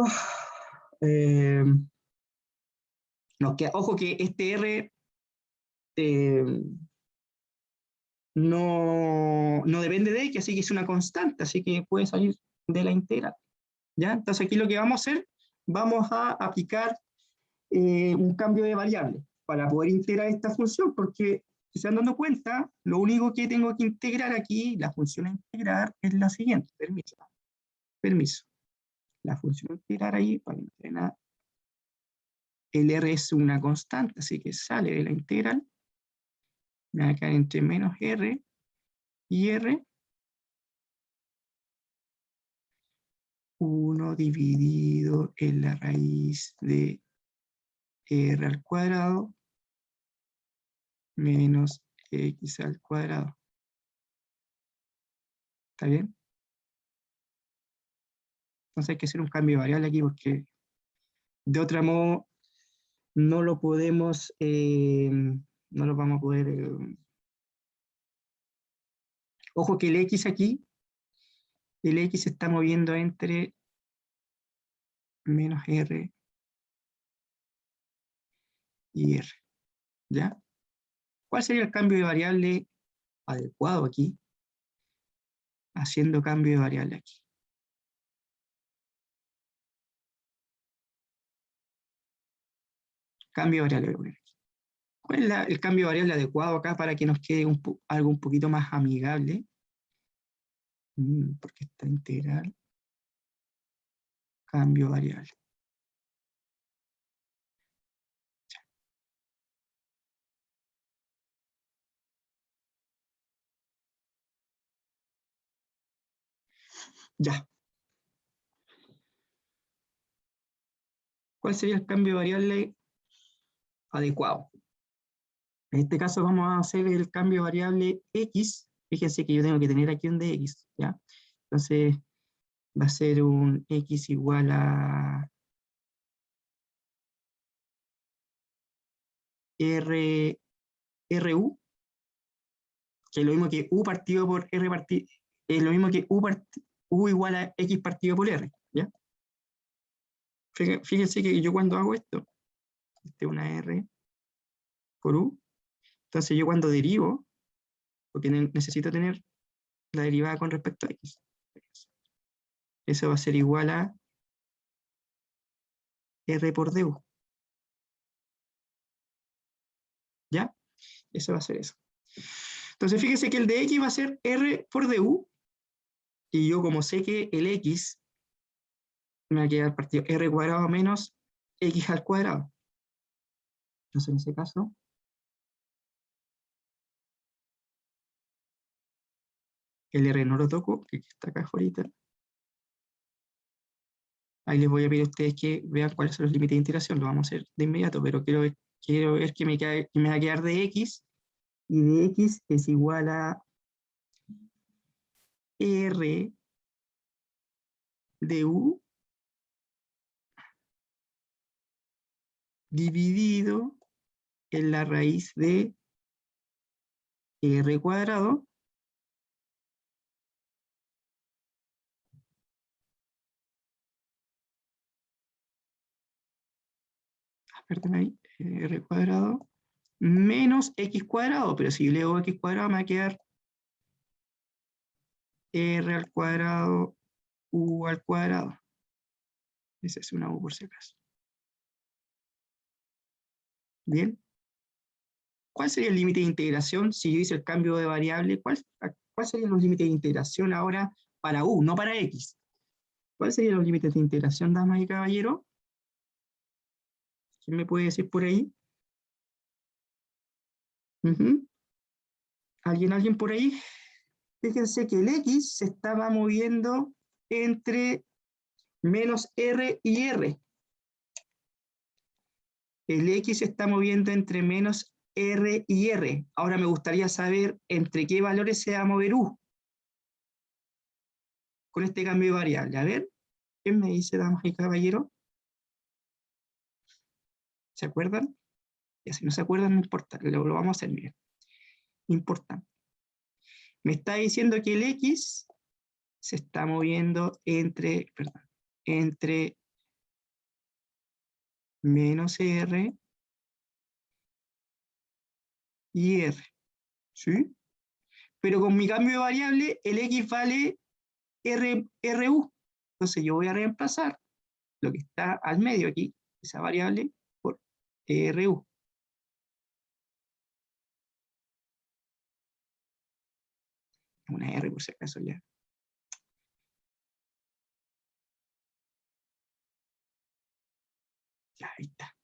nos queda, ojo que este R eh, no depende de X, así que es una constante, así que puede salir de la integral. ¿Ya? Entonces aquí lo que vamos a hacer, vamos a aplicar un cambio de variable para poder integrar esta función, porque si se van dando cuenta, lo único que tengo que integrar aquí, la función a integrar, es la siguiente. Permiso. La función a integrar ahí, para entrenar, el R es una constante, así que sale de la integral, me va a quedar entre menos R y R, 1 dividido en la raíz de R al cuadrado menos X al cuadrado. ¿Está bien? Entonces hay que hacer un cambio de variable aquí porque de otro modo no lo podemos, no lo vamos a poder. Ojo que el X aquí, el X se está moviendo entre menos R y R. ¿Ya? ¿Cuál sería el cambio de variable adecuado aquí? Haciendo cambio de variable aquí. Cambio de variable. ¿Cuál es el cambio de variable adecuado acá para que nos quede algo un poquito más amigable? Porque está integral. Cambio variable. Ya. ¿Cuál sería el cambio de variable adecuado? En este caso vamos a hacer el cambio de variable X. Fíjense que yo tengo que tener aquí un de X, ¿ya? Entonces va a ser un X igual a RU, que es lo mismo que U partido por R partido, es lo mismo que U igual a X partido por R, ¿ya? Fíjense que yo cuando hago esto, este es una R por U, entonces yo cuando derivo, porque necesito tener la derivada con respecto a X, eso va a ser igual a R por DU, ¿ya? Eso va a ser eso. Entonces fíjense que el de X va a ser R por DU, y yo como sé que el X me va a quedar partido R cuadrado menos X al cuadrado. Entonces en ese caso, el R no lo toco, que está acá afuera. Ahí les voy a pedir a ustedes que vean cuáles son los límites de integración, lo vamos a hacer de inmediato, pero quiero ver que me va a quedar de X, y de X es igual a R de U dividido en la raíz de R cuadrado perdón ahí, R cuadrado menos X cuadrado, pero si leo X cuadrado me va a quedar R al cuadrado U al cuadrado. Esa es una U por si acaso. Bien. ¿Cuál sería el límite de integración si yo hice el cambio de variable? ¿Cuál serían los límites de integración ahora para U, no para X? ¿Cuáles serían los límites de integración, damas y caballeros? ¿Quién me puede decir por ahí? ¿Alguien por ahí? Fíjense que el X se estaba moviendo entre menos R y R. El X se está moviendo entre menos R y R. Ahora me gustaría saber entre qué valores se va a mover U con este cambio de variable. A ver, ¿quién me dice, damas y caballeros? ¿Se acuerdan? Y si no se acuerdan, no importa, lo vamos a hacer bien. Importante. Me está diciendo que el X se está moviendo entre menos R y R. ¿Sí? Pero con mi cambio de variable, el X vale RU. Entonces yo voy a reemplazar lo que está al medio aquí, esa variable, por RU. Una R por si acaso ya. Ya, ahí está.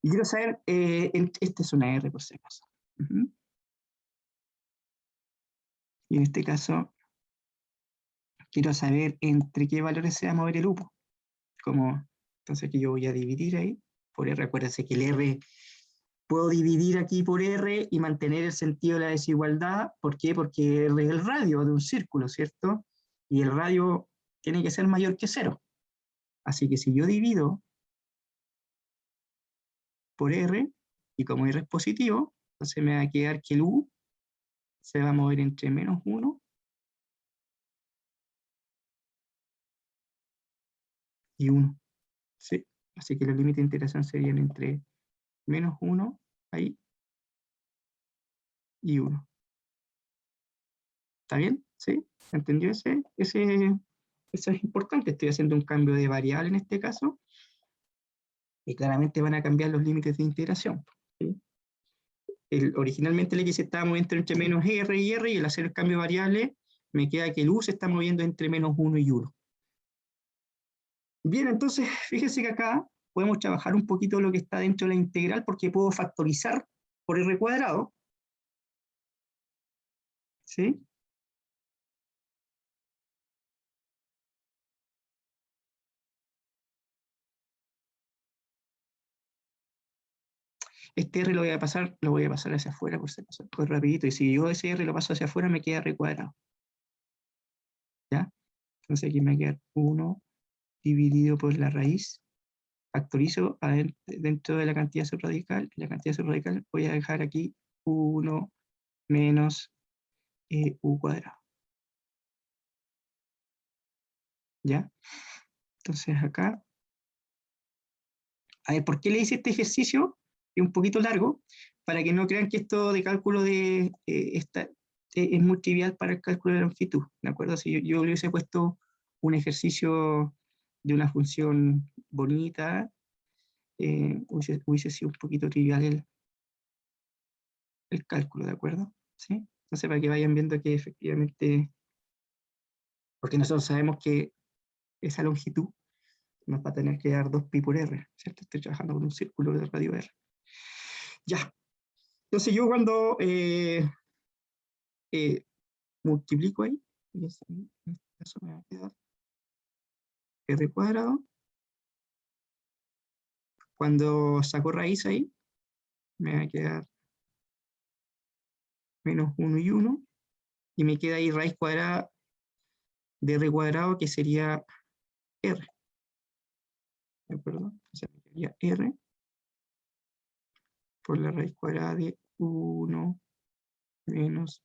Y quiero saber, esta es una R por si acaso. Y en este caso, quiero saber entre qué valores se va a mover el U. Como, entonces aquí yo voy a dividir ahí por R. Acuérdense que el R, puedo dividir aquí por R y mantener el sentido de la desigualdad. ¿Por qué? Porque R es el radio de un círculo, ¿cierto? Y el radio tiene que ser mayor que 0. Así que si yo divido por R, y como R es positivo, entonces me va a quedar que el U se va a mover entre -1 y 1. ¿Sí? Así que los límites de integración serían entre -1 ahí y 1. ¿Está bien? ¿Sí? ¿Entendió eso es importante? Estoy haciendo un cambio de variable en este caso, y claramente van a cambiar los límites de integración. ¿Sí? Originalmente el X se estaba moviendo entre -R y R, y al hacer el cambio de variable, me queda que el U se está moviendo entre -1 y 1. Bien, entonces, fíjense que acá podemos trabajar un poquito lo que está dentro de la integral, porque puedo factorizar por R cuadrado. ¿Sí? Este R lo voy a pasar hacia afuera, por si acaso, pues rapidito, y si yo ese R lo paso hacia afuera, me queda R cuadrado. ¿Ya? Entonces aquí me queda 1 dividido por la raíz. Factorizo dentro de la cantidad subradical. La cantidad subradical voy a dejar aquí 1 menos U cuadrado. ¿Ya? Entonces acá, a ver, ¿por qué le hice este ejercicio? Es un poquito largo, para que no crean que esto de cálculo es muy trivial para el cálculo de longitud, ¿de acuerdo? Si yo le hubiese puesto un ejercicio de una función bonita, hubiese sido un poquito trivial el cálculo, ¿de acuerdo? ¿Sí? Entonces, para que vayan viendo que efectivamente, porque nosotros sabemos que esa longitud nos va a tener que dar 2pi por r, ¿cierto? Estoy trabajando con un círculo de radio r. Ya. Entonces yo cuando multiplico ahí, en este caso me va a quedar r cuadrado. Cuando saco raíz ahí, me va a quedar -1 y 1, y me queda ahí raíz cuadrada de r cuadrado, que sería r. ¿De acuerdo? O sea, me quedaría r por la raíz cuadrada de 1 menos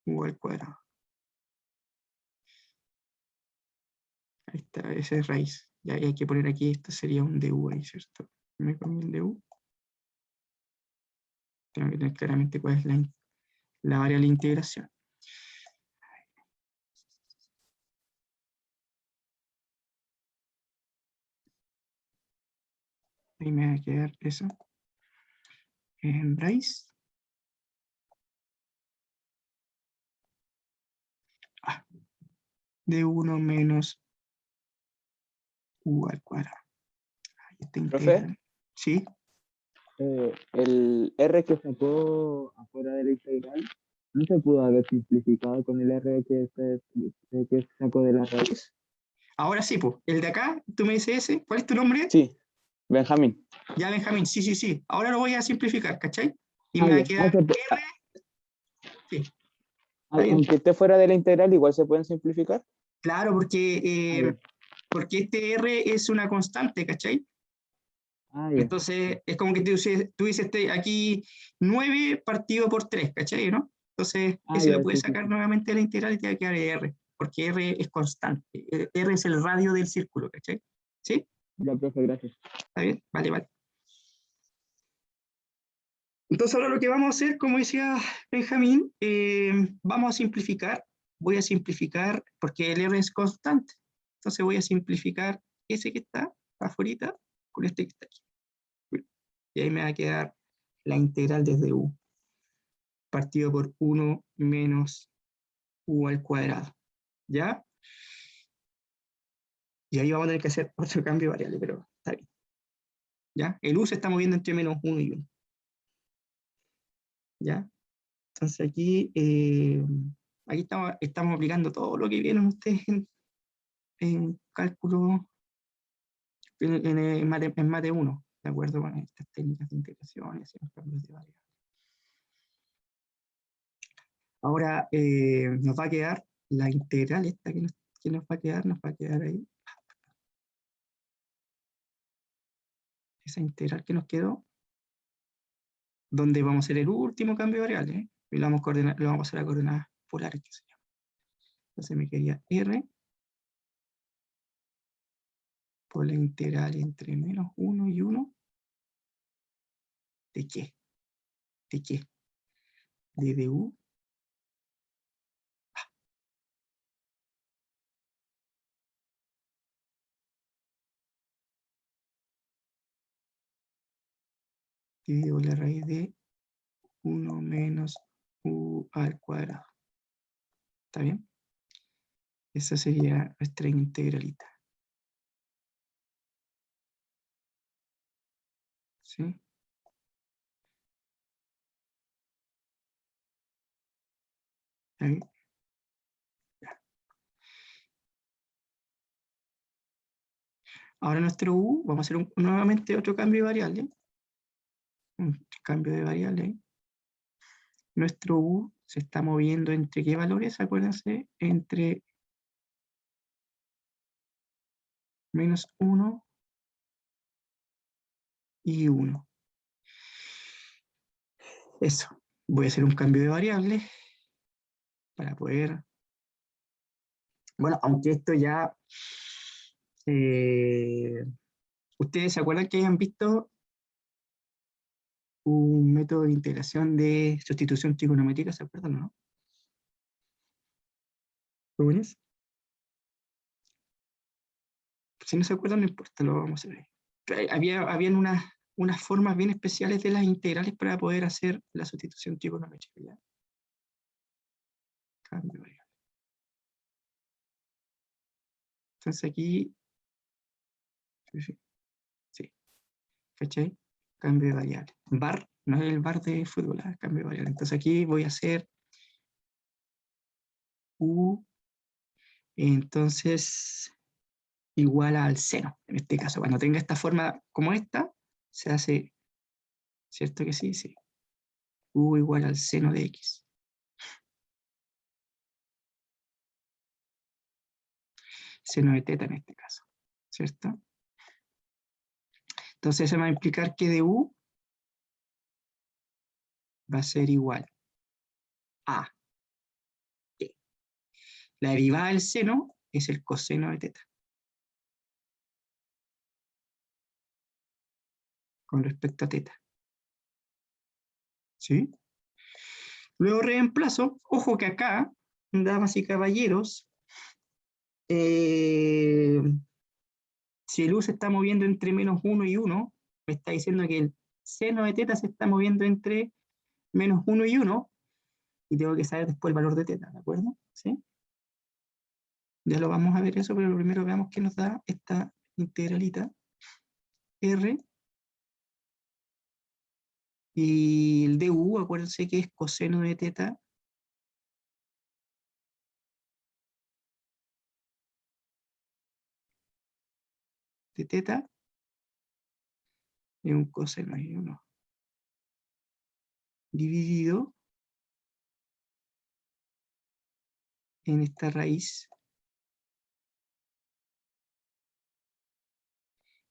u al cuadrado. Ahí está, esa es raíz. Ya hay que poner aquí, esto sería un du ahí, ¿cierto? Me comí el du. Tengo que tener claramente cuál es la variable de integración. Ahí me va a quedar eso. En raíz. De 1 menos u al cuadrado. Ahí está integral. Profe, ¿Sí? el R que sacó afuera de la integral, ¿no se pudo haber simplificado con el R que sacó de la raíz? Ahora sí, pues. El de acá, tú me dices ese. ¿Cuál es tu nombre? Sí, Benjamín. Ya, Benjamín. Sí, sí, sí. Ahora lo voy a simplificar, ¿cachai? Y Ah, me va a ya. quedar R. Sí, está bien. Aunque esté fuera de la integral, igual se pueden simplificar. Claro, porque este R es una constante, ¿cachai? Ya. Entonces, es como que tú dices aquí 9 partido por 3, ¿cachai? ¿No? Entonces, ese Ya, lo puedes sí, sí, sacar sí. nuevamente de la integral y te va a quedar R, porque R es constante. R es el radio del círculo, ¿cachai? ¿Sí? Ya, profe, gracias. ¿Está bien? Vale, vale. Entonces ahora lo que vamos a hacer, como decía Benjamín, vamos a simplificar. Voy a simplificar, porque el R es constante. Entonces voy a simplificar ese que está afuera con este que está aquí. Y ahí me va a quedar la integral desde u, partido por 1 menos u al cuadrado. ¿Ya? Y ahí vamos a tener que hacer otro cambio de variable, pero está bien. ¿Ya? El u se está moviendo entre menos 1 y 1. ¿Ya? Entonces aquí, aquí estamos aplicando todo lo que vieron ustedes en cálculo, en mate 1, de acuerdo con estas técnicas de integración y los cambios de variables. Ahora nos va a quedar la integral esta que nos va a quedar ahí. Esa integral que nos quedó, donde vamos a hacer el último cambio de variable, y lo vamos a hacer a coordenadas polares, que se llama. Entonces me quedaría R por la integral entre menos 1 y 1. ¿De qué? ¿De qué? De du. Dividido por la raíz de 1 menos u al cuadrado. ¿Está bien? Esa sería nuestra integralita. ¿Sí? ¿Está bien? Ahora nuestro u, vamos a hacer nuevamente otro cambio de variable. Un cambio de variable. Nuestro u se está moviendo entre qué valores, acuérdense, entre menos 1 y 1. Eso. Voy a hacer un cambio de variable para poder... Bueno, aunque esto ya... ¿ustedes se acuerdan que hayan visto un método de integración de sustitución trigonométrica? ¿Se acuerdan o no? ¿Jóvenes? Si no se acuerdan, no importa, lo vamos a ver. Habían unas formas bien especiales de las integrales para poder hacer la sustitución trigonométrica. ¿Ya? Cambio de variable. Entonces aquí, sí, ¿cachai? Cambio de variable. Bar, no es el bar de fútbol, cambio de variable. Entonces aquí voy a hacer u, entonces, igual al seno. En este caso, cuando tenga esta forma como esta, se hace, ¿cierto que sí? Sí. U igual al seno de x. Seno de teta en este caso, ¿cierto? Entonces eso va a implicar que de u va a ser igual a t. La derivada del seno es el coseno de teta. Con respecto a teta. ¿Sí? Luego reemplazo, ojo que acá, damas y caballeros, si el u se está moviendo entre menos 1 y 1, me está diciendo que el seno de teta se está moviendo entre menos 1 y 1, y tengo que saber después el valor de teta, ¿de acuerdo? ¿Sí? Ya lo vamos a ver eso, pero primero veamos qué nos da esta integralita. R. Y el du, acuérdense que es coseno de teta de teta es un coseno y uno dividido en esta raíz.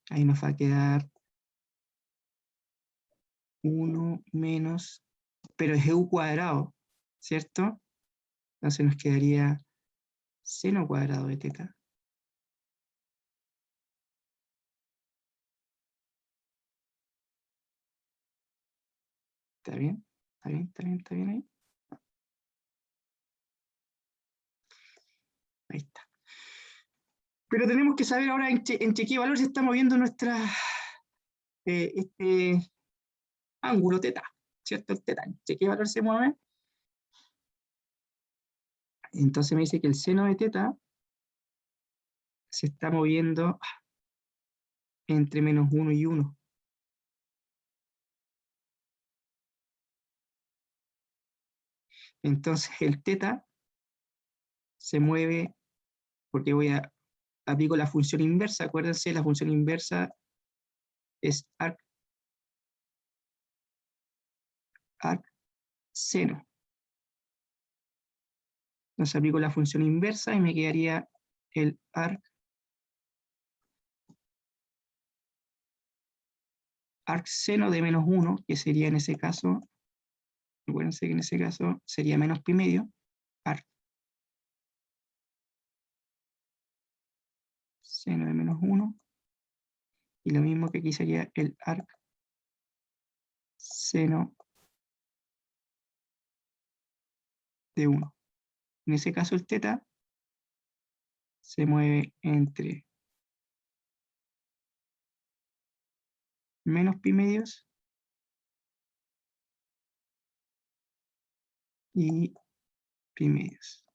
Ahí nos va a quedar 1 menos, pero es u cuadrado, ¿cierto? Entonces nos quedaría seno cuadrado de teta. ¿Está bien? ¿Está bien? ¿Está bien? ¿Está bien ahí? Ahí está. Pero tenemos que saber ahora entre qué valor se está moviendo este ángulo teta, ¿cierto? El teta, ¿entre qué valor se mueve? Entonces me dice que el seno de teta se está moviendo entre -1 y 1. Entonces el teta se mueve, porque aplico la función inversa. Acuérdense, la función inversa es arc seno. Entonces aplico la función inversa y me quedaría el arc seno de -1, que sería en ese caso, acuérdense que en ese caso sería menos pi medio, arc seno de -1, y lo mismo que aquí sería el arc seno de 1. En ese caso el teta se mueve entre menos pi medios y pi medios.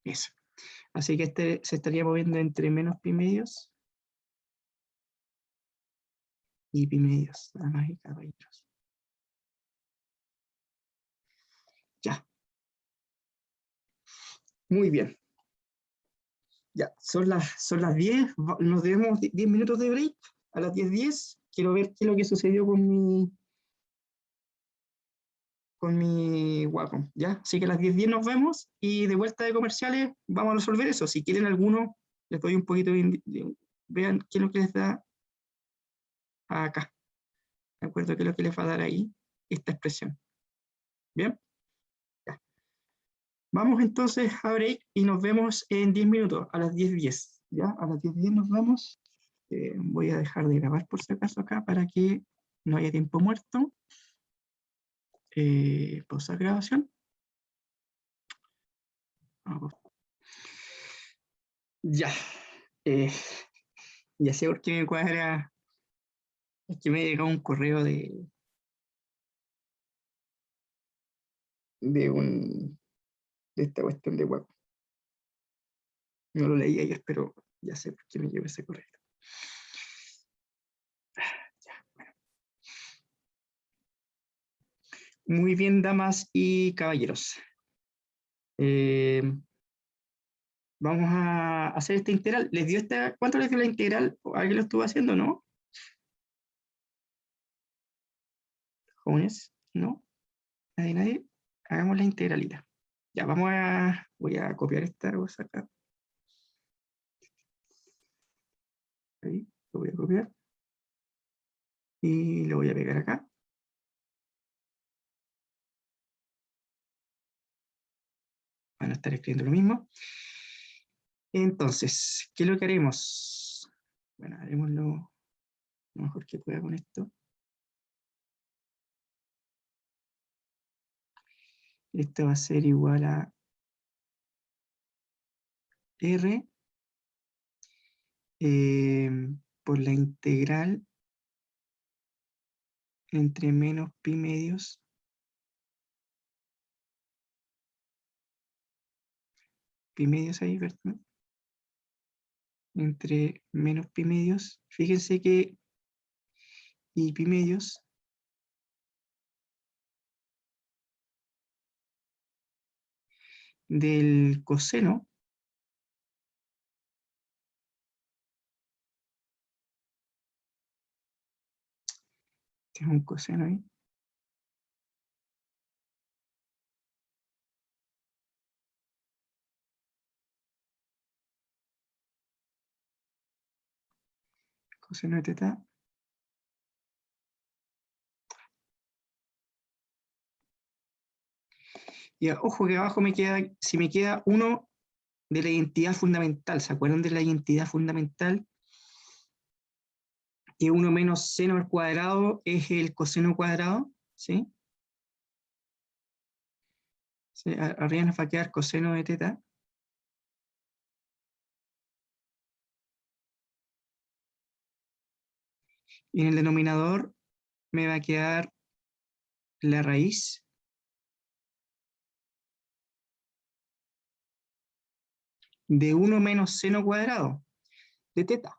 Eso. Así que este se estaría moviendo entre menos pi medios y pi medios, damas y caballeros. Ya. Muy bien. Ya, son las 10, nos debemos 10 minutos de break, a las 10:10. Quiero ver qué es lo que sucedió con mi Wacom, ¿ya? Así que a las 10:10 nos vemos y de vuelta de comerciales vamos a resolver eso. Si quieren alguno, les doy un poquito vean qué es lo que les da acá. ¿De acuerdo? ¿Qué es lo que les va a dar ahí esta expresión? ¿Bien? Ya. Vamos entonces a break y nos vemos en 10 minutos, a las 10:10. ¿Ya? A las 10:10 nos vemos. Voy a dejar de grabar por si acaso acá para que no haya tiempo muerto. Pausar grabación. Vamos. Ya. Ya sé por qué me cuadra. Es que me llegó un correo de esta cuestión de web. No lo leí ayer, pero ya sé por qué me llegó ese correo. Ya, bueno. Muy bien, damas y caballeros. Vamos a hacer esta integral. ¿Cuánto les dio la integral? ¿Alguien lo estuvo haciendo, no? ¿Jóvenes? ¿No? ¿Nadie? Hagamos la integralita. Ya, voy a copiar esta cosa acá. Ahí, lo voy a copiar. Y lo voy a pegar acá. Van a estar escribiendo lo mismo. Entonces, ¿qué es lo que haremos? Bueno, haremos lo mejor que pueda con esto. Esto va a ser igual a R por la integral entre menos pi medios ahí, ¿verdad? Entre menos pi medios. Fíjense que y pi medios del coseno que es un coseno ahí, coseno de teta, y ojo que abajo si me queda uno de la identidad fundamental. ¿Se acuerdan de la identidad fundamental? que 1 menos seno al cuadrado es el coseno cuadrado, ¿sí? ¿Sí? Arriba nos va a quedar coseno de teta. Y en el denominador me va a quedar la raíz de 1 menos seno cuadrado de teta.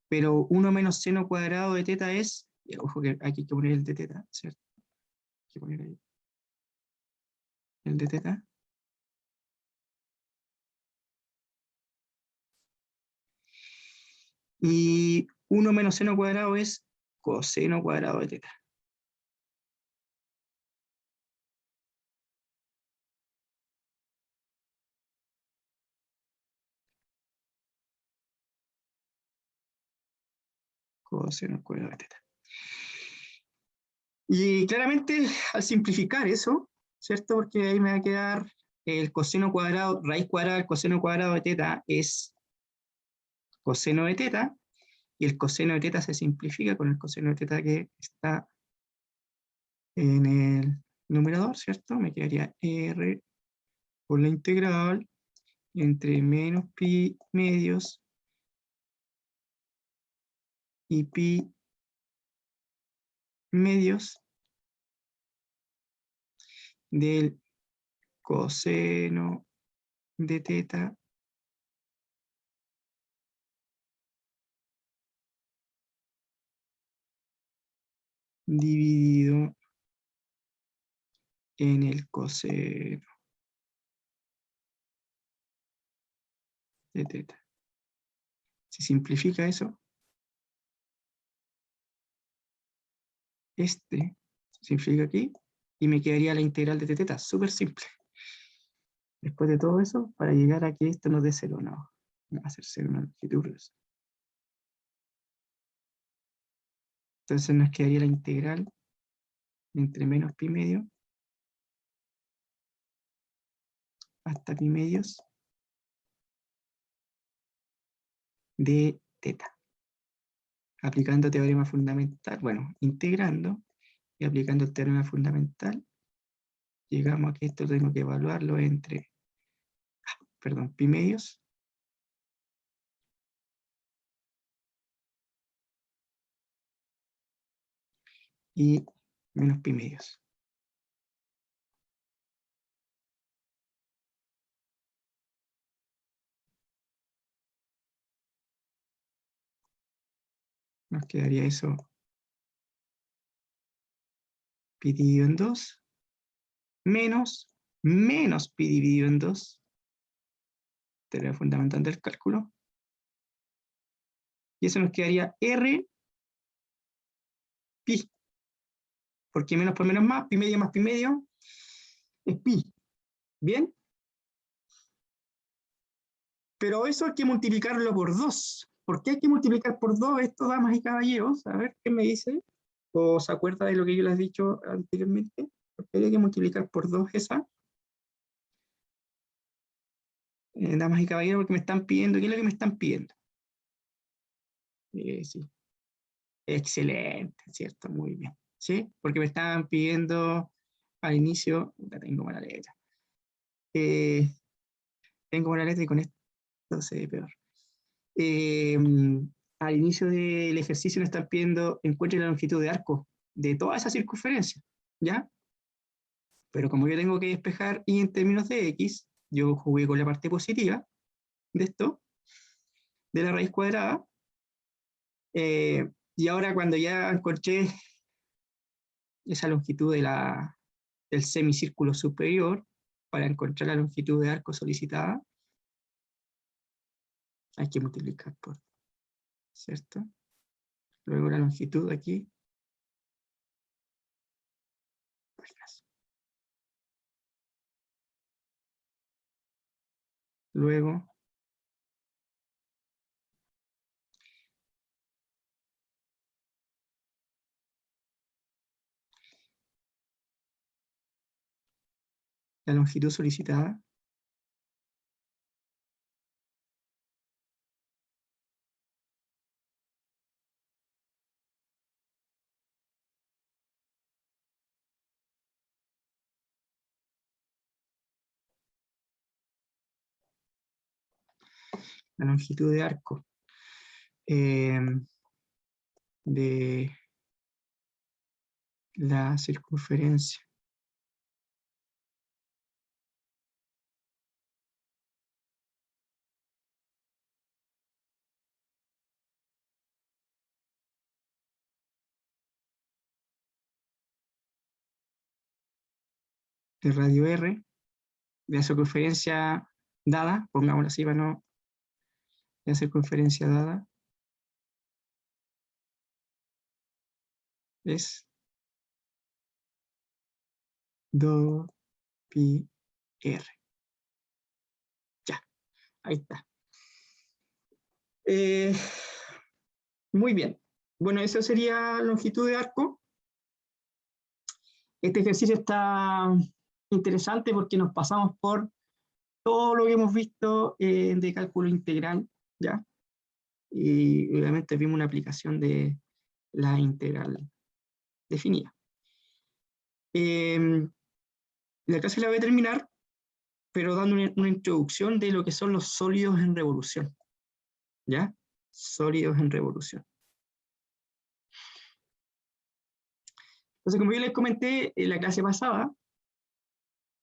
Pero 1 menos seno cuadrado de teta es, y ojo que aquí hay que poner el de teta, ¿cierto? Hay que poner ahí el de teta. Y 1 menos seno cuadrado es coseno cuadrado de teta. Coseno cuadrado de teta. Y claramente, al simplificar eso, ¿cierto? Porque ahí me va a quedar el coseno cuadrado, raíz cuadrada del coseno cuadrado de teta es coseno de teta, y el coseno de teta se simplifica con el coseno de teta que está en el numerador, ¿cierto? Me quedaría R por la integral entre menos pi medios y pi medios del coseno de teta dividido en el coseno de teta. Se simplifica eso. Este se simplifica aquí y me quedaría la integral de teta. Súper simple. Después de todo eso, para llegar a que esto nos dé cero, no. Va a ser cero una longitud. Entonces nos quedaría la integral entre menos pi medio hasta pi medios de teta. Aplicando teorema fundamental, bueno, integrando y aplicando el teorema fundamental, llegamos a que esto tengo que evaluarlo entre, perdón, pi medios y menos pi medios. Nos quedaría eso pi dividido en 2 menos pi dividido en 2, teorema fundamental del cálculo, y eso nos quedaría r pi, porque menos por menos más pi medio es pi, ¿bien? Pero eso hay que multiplicarlo por 2. ¿Por qué hay que multiplicar por 2 esto, damas y caballeros? A ver, ¿qué me dice? ¿O se acuerda de lo que yo les he dicho anteriormente? ¿Por qué hay que multiplicar por 2 esa? Damas y caballeros, porque me están pidiendo, ¿qué es lo que me están pidiendo? Sí. Excelente, ¿cierto? Muy bien. ¿Sí? Porque me estaban pidiendo al inicio, la tengo mala letra. Tengo mala letra y con esto se ve peor. Al inicio del ejercicio nos están pidiendo encuentre la longitud de arco de toda esa circunferencia, ¿ya? Pero como yo tengo que despejar y en términos de x, yo jugué con la parte positiva de esto, de la raíz cuadrada, y ahora cuando ya encontré esa longitud del semicírculo superior, para encontrar la longitud de arco solicitada, hay que multiplicar por, ¿cierto? Luego la longitud aquí, luego la longitud solicitada, la longitud de arco de la circunferencia. De radio R, de la circunferencia dada, pongámoslo así para no, la circunferencia dada es 2 pi r. Ya, ahí está. Muy bien. Bueno, eso sería longitud de arco. Este ejercicio está interesante porque nos pasamos por todo lo que hemos visto de cálculo integral, ¿ya? Y obviamente vimos una aplicación de la integral definida. La clase la voy a terminar, pero dando una introducción de lo que son los sólidos en revolución, ¿ya? Sólidos en revolución. Entonces, como yo les comenté en la clase pasada,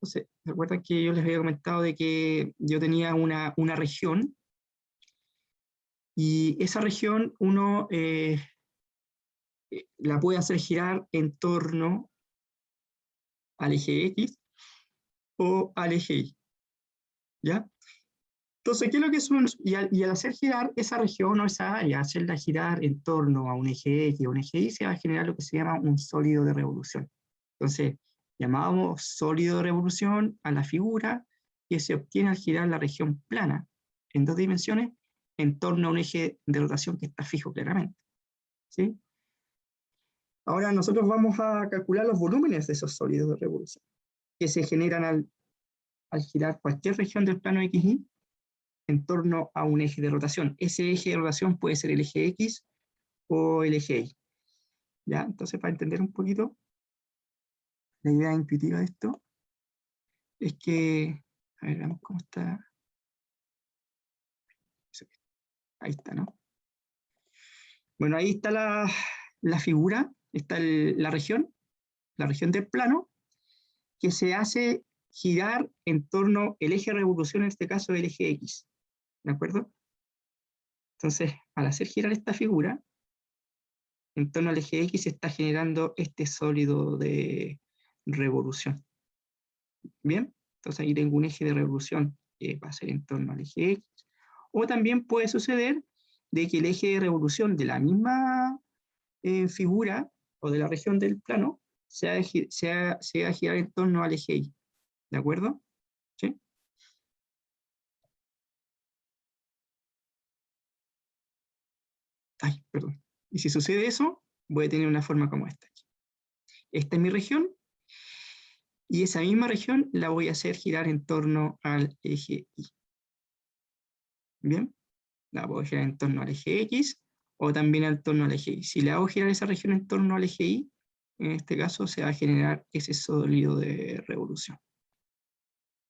entonces, recuerdan que yo les había comentado de que yo tenía una región, y esa región uno la puede hacer girar en torno al eje X o al eje Y, ¿ya? Entonces, ¿qué es lo que es y al hacer girar esa región o esa área, hacerla girar en torno a un eje X o un eje Y, se va a generar lo que se llama un sólido de revolución. Entonces, llamábamos sólido de revolución a la figura que se obtiene al girar la región plana en 2 dimensiones en torno a un eje de rotación que está fijo claramente, ¿sí? Ahora nosotros vamos a calcular los volúmenes de esos sólidos de revolución que se generan al girar cualquier región del plano XY en torno a un eje de rotación. Ese eje de rotación puede ser el eje X o el eje Y. ¿Ya? Entonces, para entender un poquito, la idea intuitiva de esto es que, a ver, veamos cómo está. Ahí está, ¿no? Bueno, ahí está la figura, está la región del plano, que se hace girar en torno el eje de revolución, en este caso el eje X. ¿De acuerdo? Entonces, al hacer girar esta figura, en torno al eje X se está generando este sólido de revolución. ¿Bien? Entonces ahí tengo un eje de revolución que va a ser en torno al eje X. O también puede suceder de que el eje de revolución de la misma figura o de la región del plano se va a girar en torno al eje Y. ¿De acuerdo? ¿Sí? Ay, perdón. Y si sucede eso, voy a tener una forma como esta. Esta es mi región, y esa misma región la voy a hacer girar en torno al eje Y. ¿Bien? La puedo girar en torno al eje X, o también en torno al eje Y. Si le hago girar esa región en torno al eje Y, en este caso se va a generar ese sólido de revolución.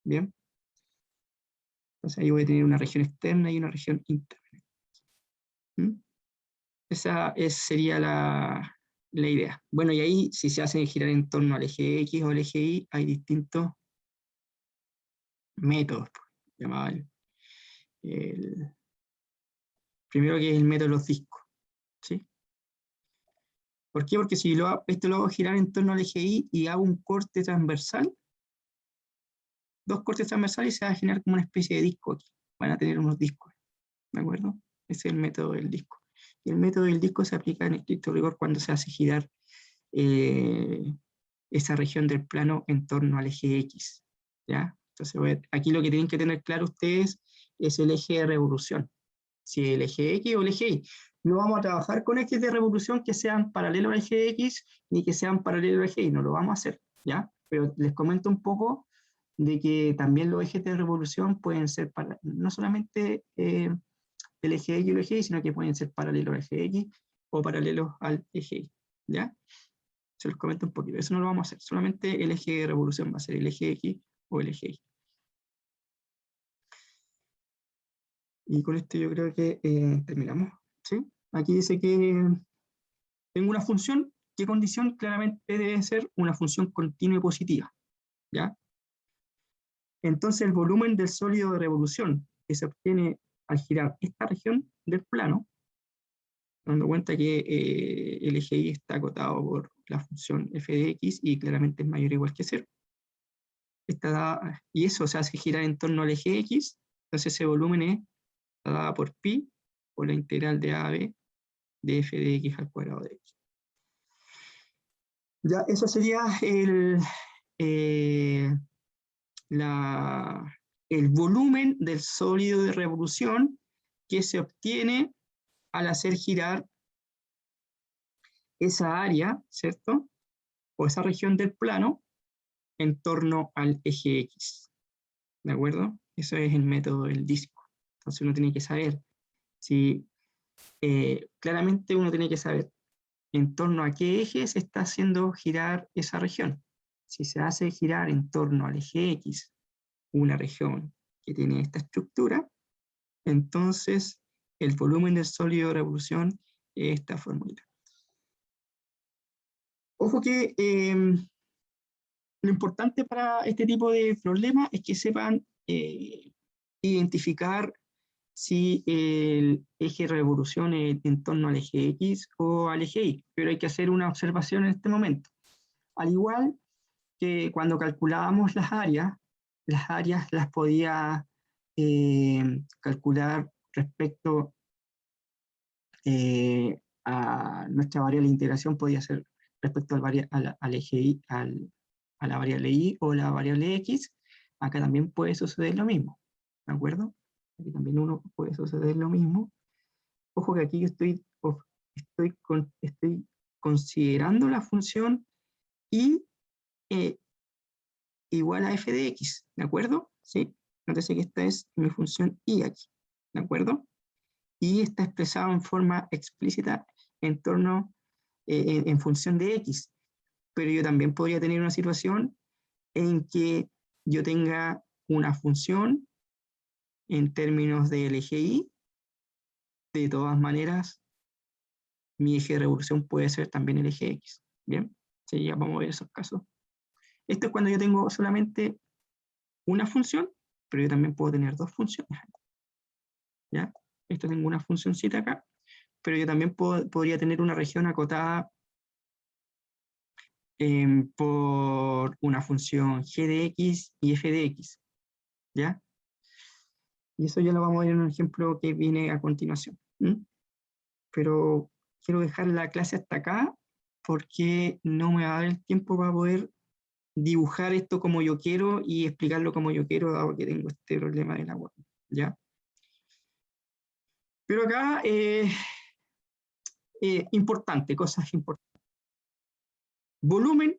¿Bien? Entonces ahí voy a tener una región externa y una región interna. ¿Mm? Esa sería la idea. Bueno, y ahí, si se hacen girar en torno al eje X o al eje Y, hay distintos métodos, llamados primero, que es el método de los discos, ¿sí? ¿Por qué? Porque si esto lo hago girar en torno al eje Y y hago un corte transversal, 2 cortes transversales, y se va a generar como una especie de disco aquí. Van a tener unos discos, ¿de acuerdo? Ese es el método del disco. Y el método del disco se aplica en estricto rigor cuando se hace girar esa región del plano en torno al eje X, ¿ya? Entonces, aquí lo que tienen que tener claro ustedes es el eje de revolución. Si el eje X o el eje Y. No vamos a trabajar con ejes de revolución que sean paralelos al eje X ni que sean paralelos al eje Y, no lo vamos a hacer, ¿ya? Pero les comento un poco de que también los ejes de revolución pueden ser, no solamente el eje X y el eje Y, sino que pueden ser paralelos al eje X o paralelos al eje Y, ¿ya? Se los comento un poquito, eso no lo vamos a hacer, solamente el eje de revolución va a ser el eje X o el eje Y. Y con esto yo creo que terminamos, ¿sí? Aquí dice que tengo una función, ¿qué condición? Claramente debe ser una función continua y positiva, ¿ya? Entonces el volumen del sólido de revolución que se obtiene al girar esta región del plano, dando cuenta que el eje Y está acotado por la función f de x y claramente es mayor o igual que 0. Y eso se hace girar en torno al eje x, entonces ese volumen está dada por pi, por la integral de AB de f de x al cuadrado de x. Ya, eso sería el volumen del sólido de revolución que se obtiene al hacer girar esa área, ¿cierto? O esa región del plano en torno al eje X. ¿De acuerdo? Eso es el método del disco. Entonces uno tiene que saber si claramente uno tiene que saber en torno a qué eje se está haciendo girar esa región. Si se hace girar en torno al eje X, una región que tiene esta estructura, entonces el volumen del sólido de revolución es esta fórmula. Ojo que lo importante para este tipo de problemas es que sepan identificar si el eje de revolución es en torno al eje X o al eje Y, pero hay que hacer una observación en este momento. Al igual que cuando calculábamos las áreas las podía calcular respecto a nuestra variable de integración, podía ser respecto al eje Y, a la variable Y o la variable X. Acá también puede suceder lo mismo, ¿de acuerdo? Aquí también uno puede suceder lo mismo. Ojo que aquí yo estoy considerando la función y igual a f de x, ¿de acuerdo? ¿Sí? Nótese que esta es mi función y aquí, ¿de acuerdo? Y está expresado en forma explícita en torno, en función de x. Pero yo también podría tener una situación en que yo tenga una función en términos del eje y. De todas maneras, mi eje de revolución puede ser también el eje x. ¿Bien? Sí, ya vamos a ver esos casos. Esto es cuando yo tengo solamente una función, pero yo también puedo tener dos funciones. ¿Ya? Esto tengo una funcioncita acá, pero yo también podría tener una región acotada por una función g de x y f de x. ¿Ya? Y eso ya lo vamos a ver en un ejemplo que viene a continuación. Pero quiero dejar la clase hasta acá porque no me va a dar el tiempo para poder dibujar esto como yo quiero y explicarlo como yo quiero, dado que tengo este problema de la web. ¿Ya? Pero acá, importante, cosas importantes. Volumen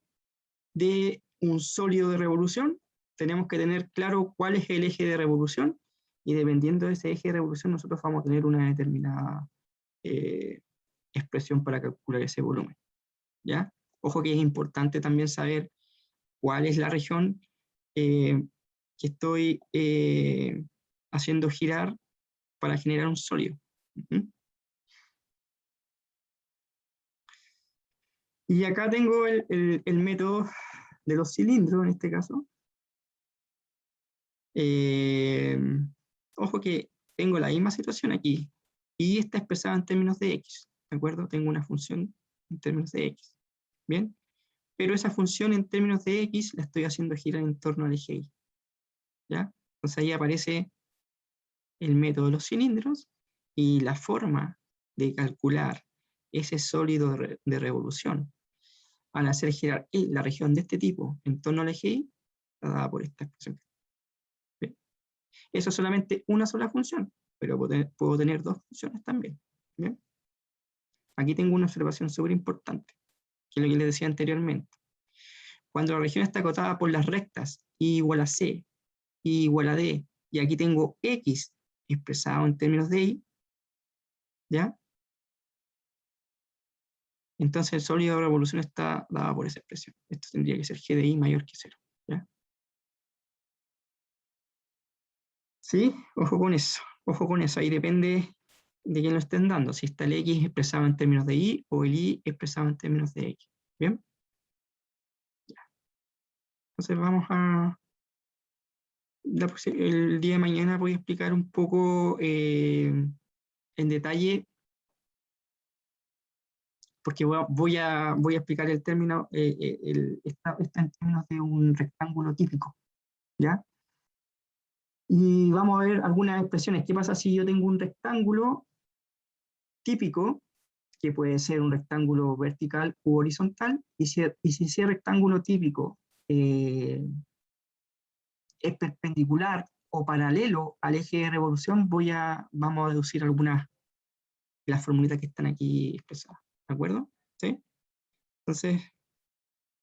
de un sólido de revolución, tenemos que tener claro cuál es el eje de revolución, y dependiendo de ese eje de revolución nosotros vamos a tener una determinada expresión para calcular ese volumen. ¿Ya? Ojo que es importante también saber cuál es la región que estoy haciendo girar para generar un sólido. Y acá tengo el método de los cilindros, en este caso. Ojo que tengo la misma situación aquí, y está expresada en términos de x, ¿de acuerdo? Tengo una función en términos de x, ¿bien? Pero esa función en términos de x la estoy haciendo girar en torno al eje y, ¿ya? Entonces ahí aparece el método de los cilindros, y la forma de calcular ese sólido de revolución al hacer girar la región de este tipo en torno al eje y, está dada por esta expresión. ¿Bien? Eso es solamente una sola función, pero puedo tener dos funciones también. ¿Bien? Aquí tengo una observación súper importante, que es lo que les decía anteriormente. Cuando la región está acotada por las rectas y igual a c, y igual a d, y aquí tengo x expresado en términos de y, ¿ya? Entonces el sólido de revolución está dada por esa expresión. Esto tendría que ser g de i mayor que 0. ¿Ya? ¿Sí? Ojo con eso. Ojo con eso, ahí depende de quién lo estén dando, si está el X expresado en términos de Y o el Y expresado en términos de X. ¿Bien? Entonces vamos a... El día de mañana voy a explicar un poco en detalle, porque voy a explicar el término, está en términos de un rectángulo típico, ¿ya? Y vamos a ver algunas expresiones. ¿Qué pasa si yo tengo un rectángulo típico, que puede ser un rectángulo vertical u horizontal, y si ese rectángulo típico es perpendicular o paralelo al eje de revolución, vamos a deducir algunas de las formulitas que están aquí expresadas. ¿De acuerdo? ¿Sí? Entonces,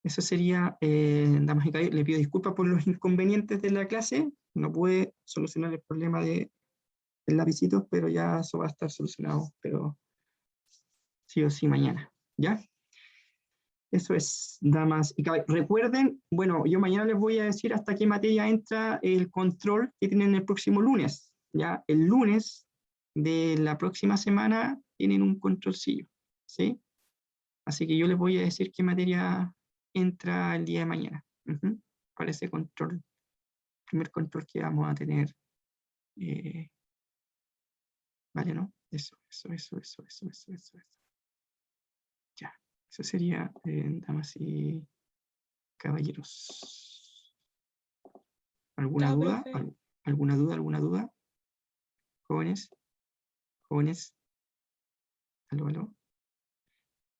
eso sería, damas y caballeros, le pido disculpas por los inconvenientes de la clase, no pude solucionar el problema del lapicito, pero ya eso va a estar solucionado, pero sí o sí mañana, ¿ya? Eso es, damas y caballeros. Recuerden, bueno, yo mañana les voy a decir hasta qué materia entra el control que tienen el próximo lunes, ¿ya? El lunes de la próxima semana tienen un controlcillo, ¿sí? Así que yo les voy a decir qué materia entra el día de mañana. ¿Cuál es el control? Primer control que vamos a tener. Vale, ¿no? Eso. Ya, eso sería, damas y caballeros. ¿Alguna duda? ¿Alguna duda? ¿Alguna duda? Jóvenes, jóvenes. ¿Aló?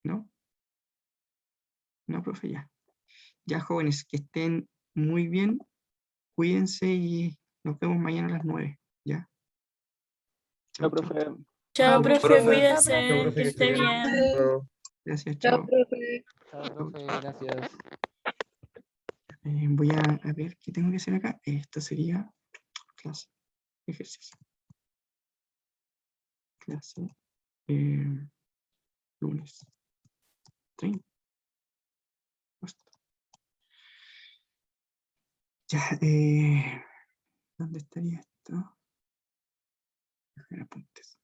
¿No? No, profe, ya. Ya, jóvenes, que estén muy bien, cuídense y nos vemos mañana a las 9, ¿ya? Chao, profe. Chao, profe, profe. cuídese, que esté bien. Gracias, Chao, chao. profe. Chao, profe. Gracias. Voy a ver qué tengo que hacer acá. Esto sería clase, ejercicio. Clase, lunes 30. Ya, ¿dónde estaría esto? Dejar apuntes.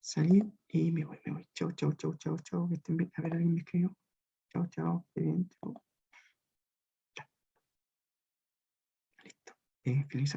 Salir y me voy. Chao. Que estén bien. A ver, alguien me escribió. Chao. Qué bien. Chao. Ya. Listo. Finaliza.